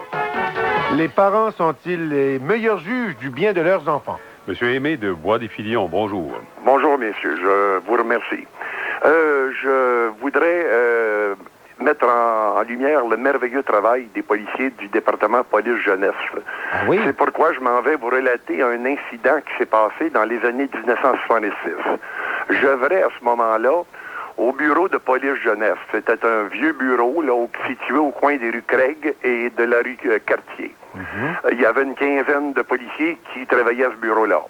[SPEAKER 2] Les parents sont-ils les meilleurs juges du bien de leurs enfants?
[SPEAKER 3] Monsieur Aimé de Bois-des-Filions, bonjour.
[SPEAKER 13] Bonjour, messieurs. Je vous remercie. Je voudrais mettre en lumière le merveilleux travail des policiers du département police-jeunesse.
[SPEAKER 2] Ah oui?
[SPEAKER 13] C'est pourquoi je m'en vais vous relater un incident qui s'est passé dans les années 1966. J'œuvrais à ce moment-là au bureau de police-jeunesse. C'était un vieux bureau là, situé au coin des rues Craig et de la rue Cartier. Il y avait une quinzaine de policiers qui travaillaient à ce bureau-là.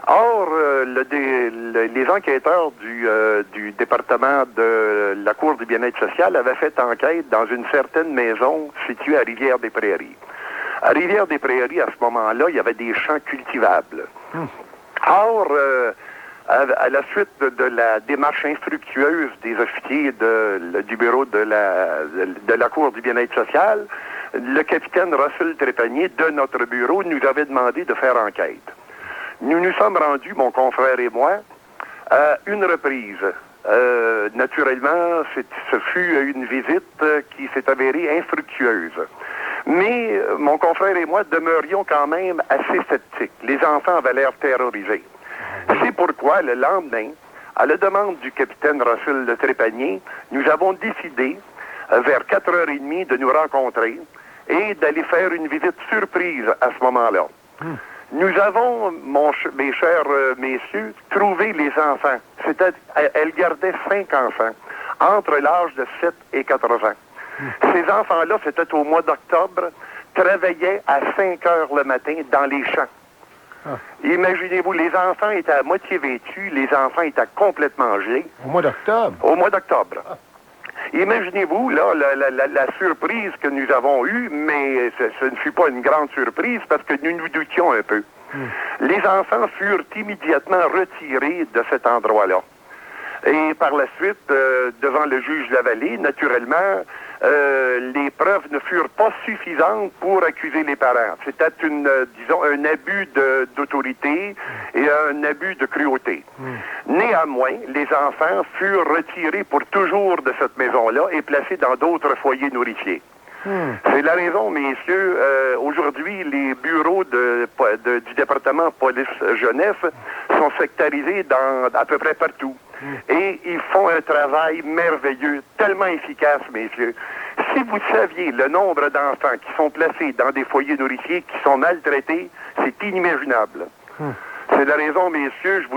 [SPEAKER 13] Or, les enquêteurs du département de la Cour du bien-être social avaient fait enquête dans une certaine maison située à Rivière-des-Prairies. À Rivière-des-Prairies, à ce moment-là, il y avait des champs cultivables. Or, à la suite de la démarche infructueuse des officiers du bureau de la Cour du bien-être social, le capitaine Russell Trépanier de notre bureau nous avait demandé de faire enquête. Nous nous sommes rendus, mon confrère et moi, à une reprise. Naturellement, ce fut une visite qui s'est avérée infructueuse. Mais mon confrère et moi demeurions quand même assez sceptiques. Les enfants avaient l'air terrorisés. C'est pourquoi, le lendemain, à la demande du capitaine Russell de Trépanier, nous avons décidé, vers 4h30, de nous rencontrer et d'aller faire une visite surprise à ce moment-là. Nous avons, mes chers messieurs, trouvé les enfants. Elle gardait 5 enfants, entre l'âge de 7 et 4 ans. Ces enfants-là, c'était au mois d'octobre, travaillaient à 5 heures le matin dans les champs. Imaginez-vous, les enfants étaient à moitié vêtus, les enfants étaient complètement gelés.
[SPEAKER 2] Au mois d'octobre?
[SPEAKER 13] Au mois d'octobre. Imaginez-vous, là, la surprise que nous avons eue, mais ce ne fut pas une grande surprise parce que nous nous doutions un peu. Les enfants furent immédiatement retirés de cet endroit-là. Et par la suite, devant le juge Lavallée, naturellement, les preuves ne furent pas suffisantes pour accuser les parents. C'était disons, un abus d'autorité et un abus de cruauté. Néanmoins, les enfants furent retirés pour toujours de cette maison-là et placés dans d'autres foyers nourriciers. C'est la raison, messieurs, aujourd'hui, les bureaux du département police jeunesse sont sectarisés à peu près partout. Et ils font un travail merveilleux, tellement efficace, messieurs. Si vous saviez le nombre d'enfants qui sont placés dans des foyers nourriciers, qui sont maltraités, c'est inimaginable. C'est la raison, messieurs,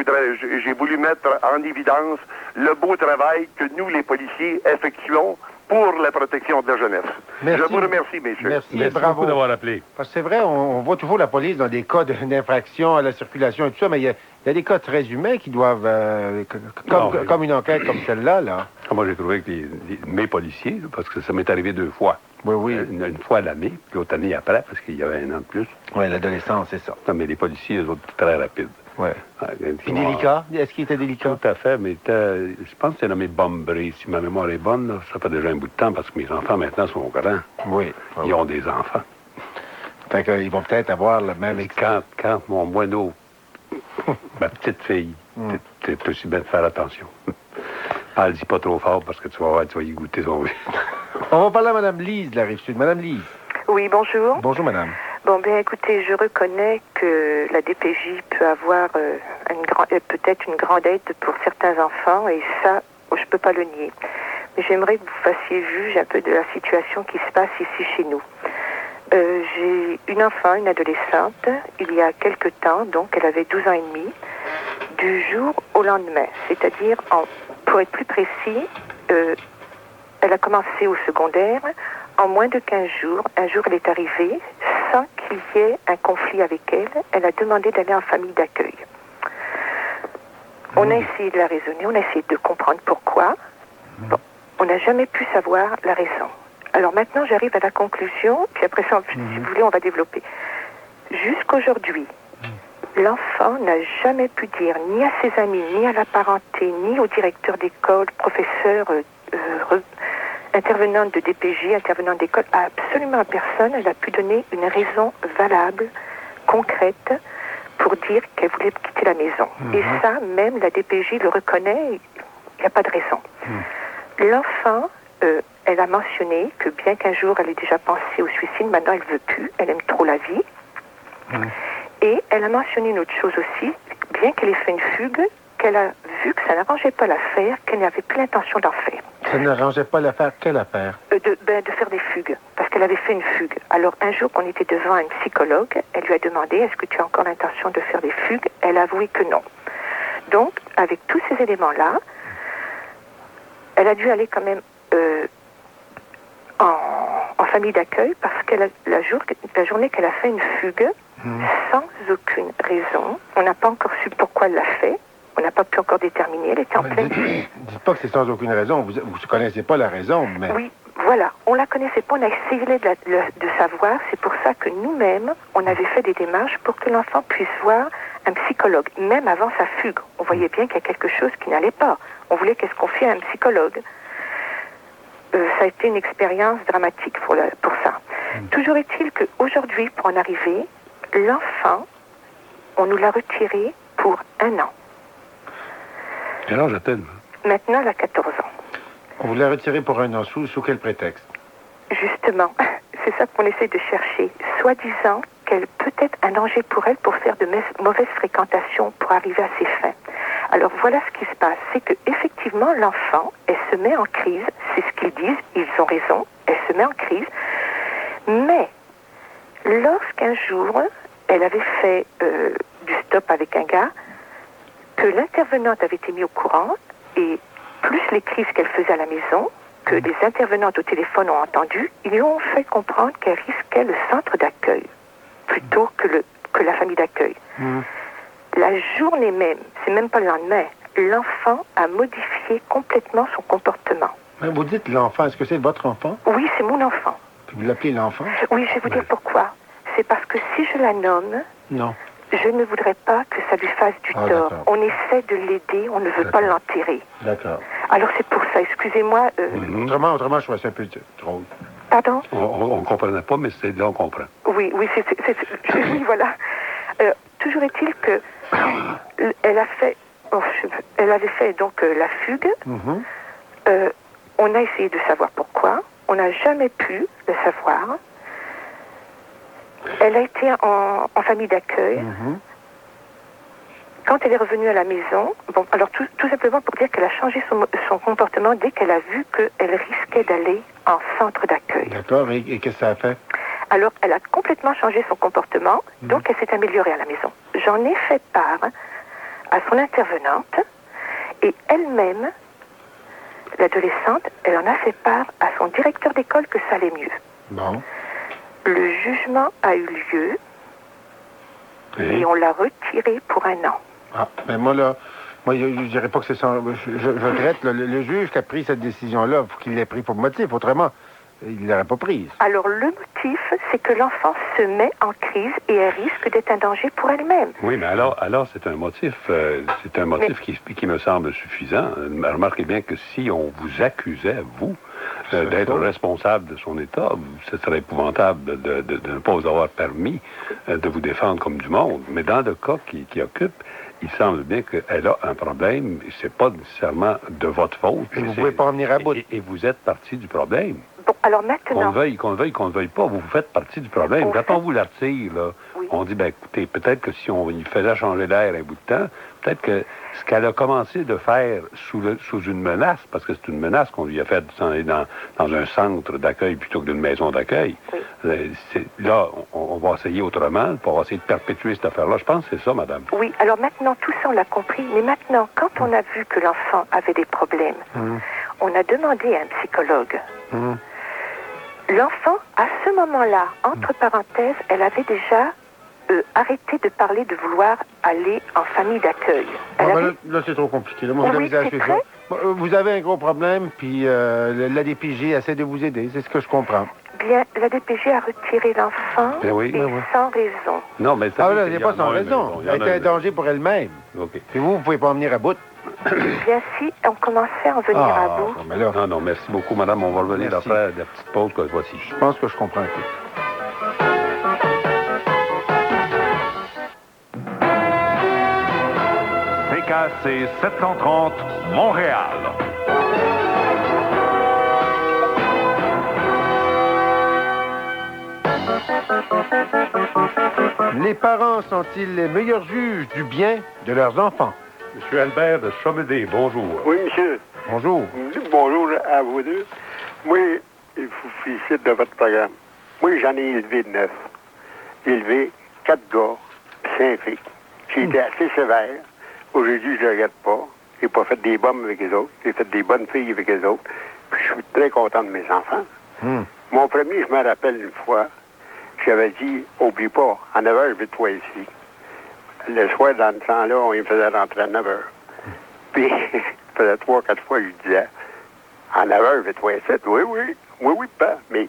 [SPEAKER 13] j'ai voulu mettre en évidence le beau travail que nous, les policiers, effectuons pour la protection de la jeunesse.
[SPEAKER 2] Merci.
[SPEAKER 13] Je vous remercie, messieurs.
[SPEAKER 2] Merci bravo.
[SPEAKER 3] beaucoup d'avoir appelé.
[SPEAKER 2] Parce que c'est vrai, on voit toujours la police dans des cas d'infraction à la circulation et tout ça, mais il y a des cas très humains qui doivent, comme une enquête comme celle-là, là.
[SPEAKER 3] Moi, j'ai trouvé que mes policiers, parce que ça m'est arrivé 2 fois.
[SPEAKER 2] Oui.
[SPEAKER 3] Une fois l'année, puis l'autre année après, parce qu'il y avait 1 an de plus.
[SPEAKER 2] Oui, l'adolescence, c'est ça.
[SPEAKER 3] Non, mais les policiers, eux autres, très rapides.
[SPEAKER 2] Oui. Puis délicat? Est-ce qu'il était délicat?
[SPEAKER 3] Tout à fait, mais je pense que c'est nommé Bombré. Si ma mémoire est bonne, là, ça fait déjà un bout de temps, parce que mes enfants, maintenant, sont grands.
[SPEAKER 2] Oui.
[SPEAKER 3] Ils ont des enfants.
[SPEAKER 2] Fait qu'ils vont peut-être avoir le même...
[SPEAKER 3] Quand mon moineau, ma petite fille, t'es aussi bien de faire attention. Elle dit pas trop fort, parce que tu vas voir, tu vas y goûter son vie.
[SPEAKER 2] On va parler à Mme Lise de la Rive-Sud. Mme Lise.
[SPEAKER 14] Oui, bonjour.
[SPEAKER 2] Bonjour, madame.
[SPEAKER 14] Bon, bien, écoutez, je reconnais que la DPJ peut avoir peut-être une grande aide pour certains enfants, et ça, je ne peux pas le nier. Mais j'aimerais que vous fassiez juge un peu de la situation qui se passe ici chez nous. J'ai une enfant, une adolescente, il y a quelque temps, donc elle avait 12 ans et demi, du jour au lendemain. C'est-à-dire, pour être plus précis, elle a commencé au secondaire. En moins de 15 jours, un jour, elle est arrivée sans qu'il y ait un conflit avec elle. Elle a demandé d'aller en famille d'accueil. On a essayé de la raisonner, on a essayé de comprendre pourquoi. Bon, on n'a jamais pu savoir la raison. Alors maintenant, j'arrive à la conclusion, puis après ça, si vous voulez, on va développer. Jusqu'aujourd'hui, l'enfant n'a jamais pu dire ni à ses amis, ni à la parenté, ni au directeur d'école, professeur, intervenante de DPJ, intervenante d'école, à absolument personne. Elle a pu donner une raison valable, concrète, pour dire qu'elle voulait quitter la maison. Et ça, même la DPJ le reconnaît, il n'y a pas de raison. L'enfant, elle a mentionné que bien qu'un jour elle ait déjà pensé au suicide, maintenant elle ne veut plus, elle aime trop la vie. Et elle a mentionné une autre chose aussi, bien qu'elle ait fait une fugue, qu'elle a vu que ça n'arrangeait pas l'affaire, qu'elle n'avait plus l'intention d'en faire.
[SPEAKER 2] Ça n'arrangeait pas l'affaire? Quelle affaire?
[SPEAKER 14] De faire des fugues, parce qu'elle avait fait une fugue. Alors un jour qu'on était devant un psychologue, elle lui a demandé, est-ce que tu as encore l'intention de faire des fugues? Elle a avoué que non. Donc, avec tous ces éléments-là, elle a dû aller quand même en famille d'accueil, parce que la journée qu'elle a fait une fugue, sans aucune raison, on n'a pas encore su pourquoi elle l'a fait, on n'a pas pu encore déterminer, elle était en pleine...
[SPEAKER 2] Dites pas que c'est sans aucune raison, vous ne connaissez pas la raison, mais...
[SPEAKER 14] Oui, voilà, on la connaissait pas, on a essayé de savoir, c'est pour ça que nous-mêmes, on avait fait des démarches pour que l'enfant puisse voir un psychologue, même avant sa fugue. On voyait bien qu'il y a quelque chose qui n'allait pas. On voulait qu'elle se confie à un psychologue. Ça a été une expérience dramatique pour ça. Toujours est-il qu'aujourd'hui, pour en arriver, l'enfant, on nous l'a retiré pour 1 an.
[SPEAKER 3] Quel âge a-t-elle?
[SPEAKER 14] Maintenant, elle a 14 ans.
[SPEAKER 2] On vous l'a retiré pour 1 an. Sous quel prétexte?
[SPEAKER 14] Justement, c'est ça qu'on essaie de chercher. Soi-disant qu'elle peut être un danger pour elle pour faire de mauvaises fréquentations pour arriver à ses fins. Alors voilà ce qui se passe, c'est que effectivement l'enfant, elle se met en crise, c'est ce qu'ils disent, ils ont raison, elle se met en crise, mais lorsqu'un jour, elle avait fait du stop avec un gars, que l'intervenante avait été mise au courant, et plus les crises qu'elle faisait à la maison, que les intervenantes au téléphone ont entendu, ils lui ont fait comprendre qu'elle risquait le centre d'accueil, plutôt que que la famille d'accueil. La journée même, c'est même pas le lendemain, l'enfant a modifié complètement son comportement.
[SPEAKER 2] Mais vous dites l'enfant, est-ce que c'est votre enfant?
[SPEAKER 14] Oui, c'est mon enfant.
[SPEAKER 2] Vous l'appelez l'enfant?
[SPEAKER 14] Oui, je vais vous dire pourquoi. C'est parce que si je la nomme,
[SPEAKER 2] non,
[SPEAKER 14] je ne voudrais pas que ça lui fasse du tort. On essaie de l'aider, on ne veut pas l'enterrer.
[SPEAKER 2] D'accord.
[SPEAKER 14] Alors c'est pour ça, excusez-moi.
[SPEAKER 2] Autrement, je trouvais ça un peu drôle.
[SPEAKER 14] Pardon?
[SPEAKER 3] On ne comprenait pas, mais c'est là on comprend.
[SPEAKER 14] Oui, oui, voilà. Toujours est-il que elle a fait, elle avait fait donc la fugue. On a essayé de savoir pourquoi. On n'a jamais pu le savoir. Elle a été en famille d'accueil. Quand elle est revenue à la maison, bon, alors tout simplement pour dire qu'elle a changé son comportement dès qu'elle a vu qu'elle risquait d'aller en centre d'accueil.
[SPEAKER 2] D'accord, et qu'est-ce que ça a fait?
[SPEAKER 14] Alors, elle a complètement changé son comportement, donc elle s'est améliorée à la maison. J'en ai fait part à son intervenante, et elle-même, l'adolescente, elle en a fait part à son directeur d'école que ça allait mieux.
[SPEAKER 2] Bon.
[SPEAKER 14] Le jugement a eu lieu, et on l'a retiré pour 1 an.
[SPEAKER 2] Ah, mais moi, je dirais pas que c'est ça. Je regrette, le juge qui a pris cette décision-là, il faut qu'il l'ait pris pour motif. Autrement, il ne l'aurait pas prise.
[SPEAKER 14] Alors, le motif, c'est que l'enfant se met en crise et elle risque d'être un danger pour elle-même.
[SPEAKER 3] Oui, mais alors c'est un motif, qui me semble suffisant. Remarquez bien que si on vous accusait, vous, d'être responsable de son état, ce serait épouvantable de ne pas vous avoir permis de vous défendre comme du monde. Mais dans le cas qui occupe, il semble bien qu'elle a un problème, et c'est pas nécessairement de votre faute.
[SPEAKER 2] Et vous ne pouvez pas en venir à bout.
[SPEAKER 3] Et vous êtes partie du problème.
[SPEAKER 14] Bon, alors maintenant...
[SPEAKER 3] Qu'on le veuille pas, vous faites partie du problème. Quand on vous la retire, là, on dit, ben écoutez, peut-être que si on y faisait changer d'air un bout de temps, peut-être que ce qu'elle a commencé de faire sous une menace, parce que c'est une menace qu'on lui a faite dans un centre d'accueil plutôt que d'une maison d'accueil, là, on va essayer autrement, pour essayer de perpétuer cette affaire-là. Je pense que c'est ça, madame.
[SPEAKER 14] Oui, alors maintenant, tout ça, on l'a compris, mais maintenant, quand on a vu que l'enfant avait des problèmes, on a demandé à un psychologue. L'enfant, à ce moment-là, entre parenthèses, elle avait déjà arrêté de parler de vouloir aller en famille d'accueil.
[SPEAKER 2] Là, c'est trop compliqué. Là, moi, vous avez un gros problème, puis la DPJ essaie de vous aider. C'est ce que je comprends.
[SPEAKER 14] Bien, la DPJ a retiré l'enfant sans raison.
[SPEAKER 3] Non, mais
[SPEAKER 2] ça... là, c'est pas sans raison. Elle était un danger pour elle-même. Puis vous pouvez pas en venir à bout.
[SPEAKER 14] Bien, si on commençait à en venir à bout...
[SPEAKER 3] Non, merci beaucoup, madame. On va revenir après la petite pause que voici.
[SPEAKER 2] Je pense que je comprends un peu.
[SPEAKER 1] CKC 730, Montréal.
[SPEAKER 2] Les parents sont-ils les meilleurs juges du bien de leurs enfants?
[SPEAKER 3] Monsieur Albert de Chamédé, bonjour.
[SPEAKER 15] Oui, monsieur.
[SPEAKER 2] Bonjour.
[SPEAKER 15] Bonjour à vous deux. Moi, je vous félicite de votre programme. Moi, j'en ai élevé 9. J'ai élevé 4 gars, 5 filles. J'ai été assez sévère. Aujourd'hui, je ne regrette pas. J'ai pas fait des bombes avec les autres. J'ai fait des bonnes filles avec les autres. Puis je suis très content de mes enfants. Mon premier, je me rappelle une fois, j'avais dit, oublie pas, à 9h, je vais te voir ici. Le soir, dans ce temps-là, on y faisait rentrer à 9h. Puis, je faisais 3-4 fois, je disais, à 9h, je vais te voir ici. Oui, pas. Mais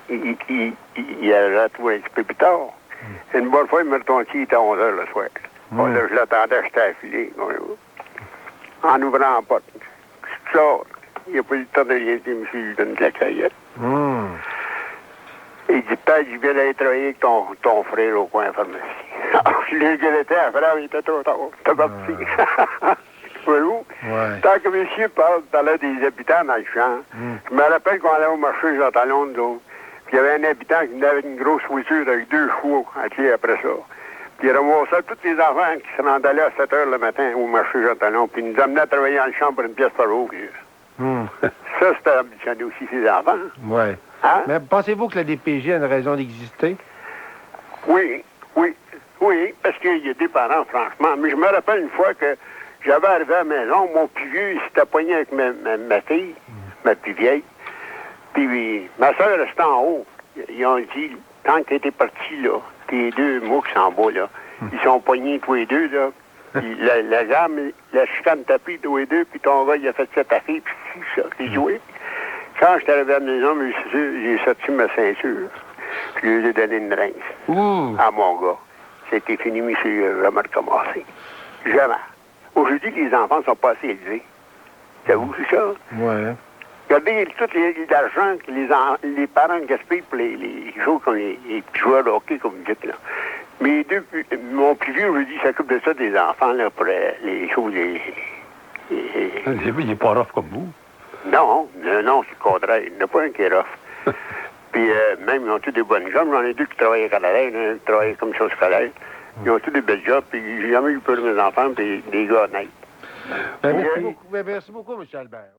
[SPEAKER 15] il a retrouvé un petit peu plus tard. Une bonne fois, il me retourne ici, il était à 11h le soir. Là, je l'attendais, j'étais affilé. En ouvrant la porte. Je sors. Il n'a pas eu le temps de rien dire, monsieur, je lui donne de la caillette. Il dit, Père, je viens d'aller travailler avec ton frère au coin pharmacie. Je l'ai regretté, frère, il était trop tard. T'es parti. Voyez-vous? Tant que monsieur parlait des habitants dans le champ, je me rappelle qu'on allait au marché Jean-Talon, puis il y avait un habitant qui venait avec une grosse voiture avec 2 chevaux à pied après ça. Puis il ramassait tous les enfants qui se rendaient là à 7 h le matin au marché Jean-Talon, puis il nous amenait à travailler dans le champ pour une pièce par jour. Ça, c'était ambitionné aussi, ses enfants.
[SPEAKER 2] Oui. Hein? Mais pensez-vous que la DPJ a une raison d'exister?
[SPEAKER 15] Oui, parce qu'il y a des parents, franchement. Mais je me rappelle une fois que j'avais arrivé à la maison, mon plus vieux, il s'était poigné avec ma fille, ma plus vieille. Puis ma soeur restait en haut. Ils ont dit, tant qu'elle était partie là, les deux mouches en bas, là. Ils sont poignés tous les deux, là. Puis la jambe, la chicane t'a pris tous les deux, puis ton gars, il a fait cette affaire, puis ça, il jouait. Quand je suis arrivé à la maison, j'ai sorti ma ceinture. Puis je lui ai donné une rince à mon gars. C'était fini, mais c'est jamais recommencé. Jamais. Aujourd'hui, les enfants ne sont pas assez élevés. Savez-vous, c'est ça?
[SPEAKER 2] Ouais.
[SPEAKER 15] Regardez tout l'argent que les parents gaspillent pour les joueurs comme les joueurs de hockey, comme vous dites, là. Mais mon plus vieux, je dis, s'occupe de ça des enfants, là, pour les choses.
[SPEAKER 3] Il n'est pas rough comme vous.
[SPEAKER 15] Non, c'est le contraire. Il n'y en a pas un qui est rough. Puis même, ils ont tous des bonnes jobs. J'en ai deux qui travaillent à Canada, qui travaillent comme chose scolaire. Ils ont tous des belles jobs, puis j'ai jamais eu peur de mes enfants, puis des gars honnêtes.
[SPEAKER 2] Merci beaucoup, M. Albert.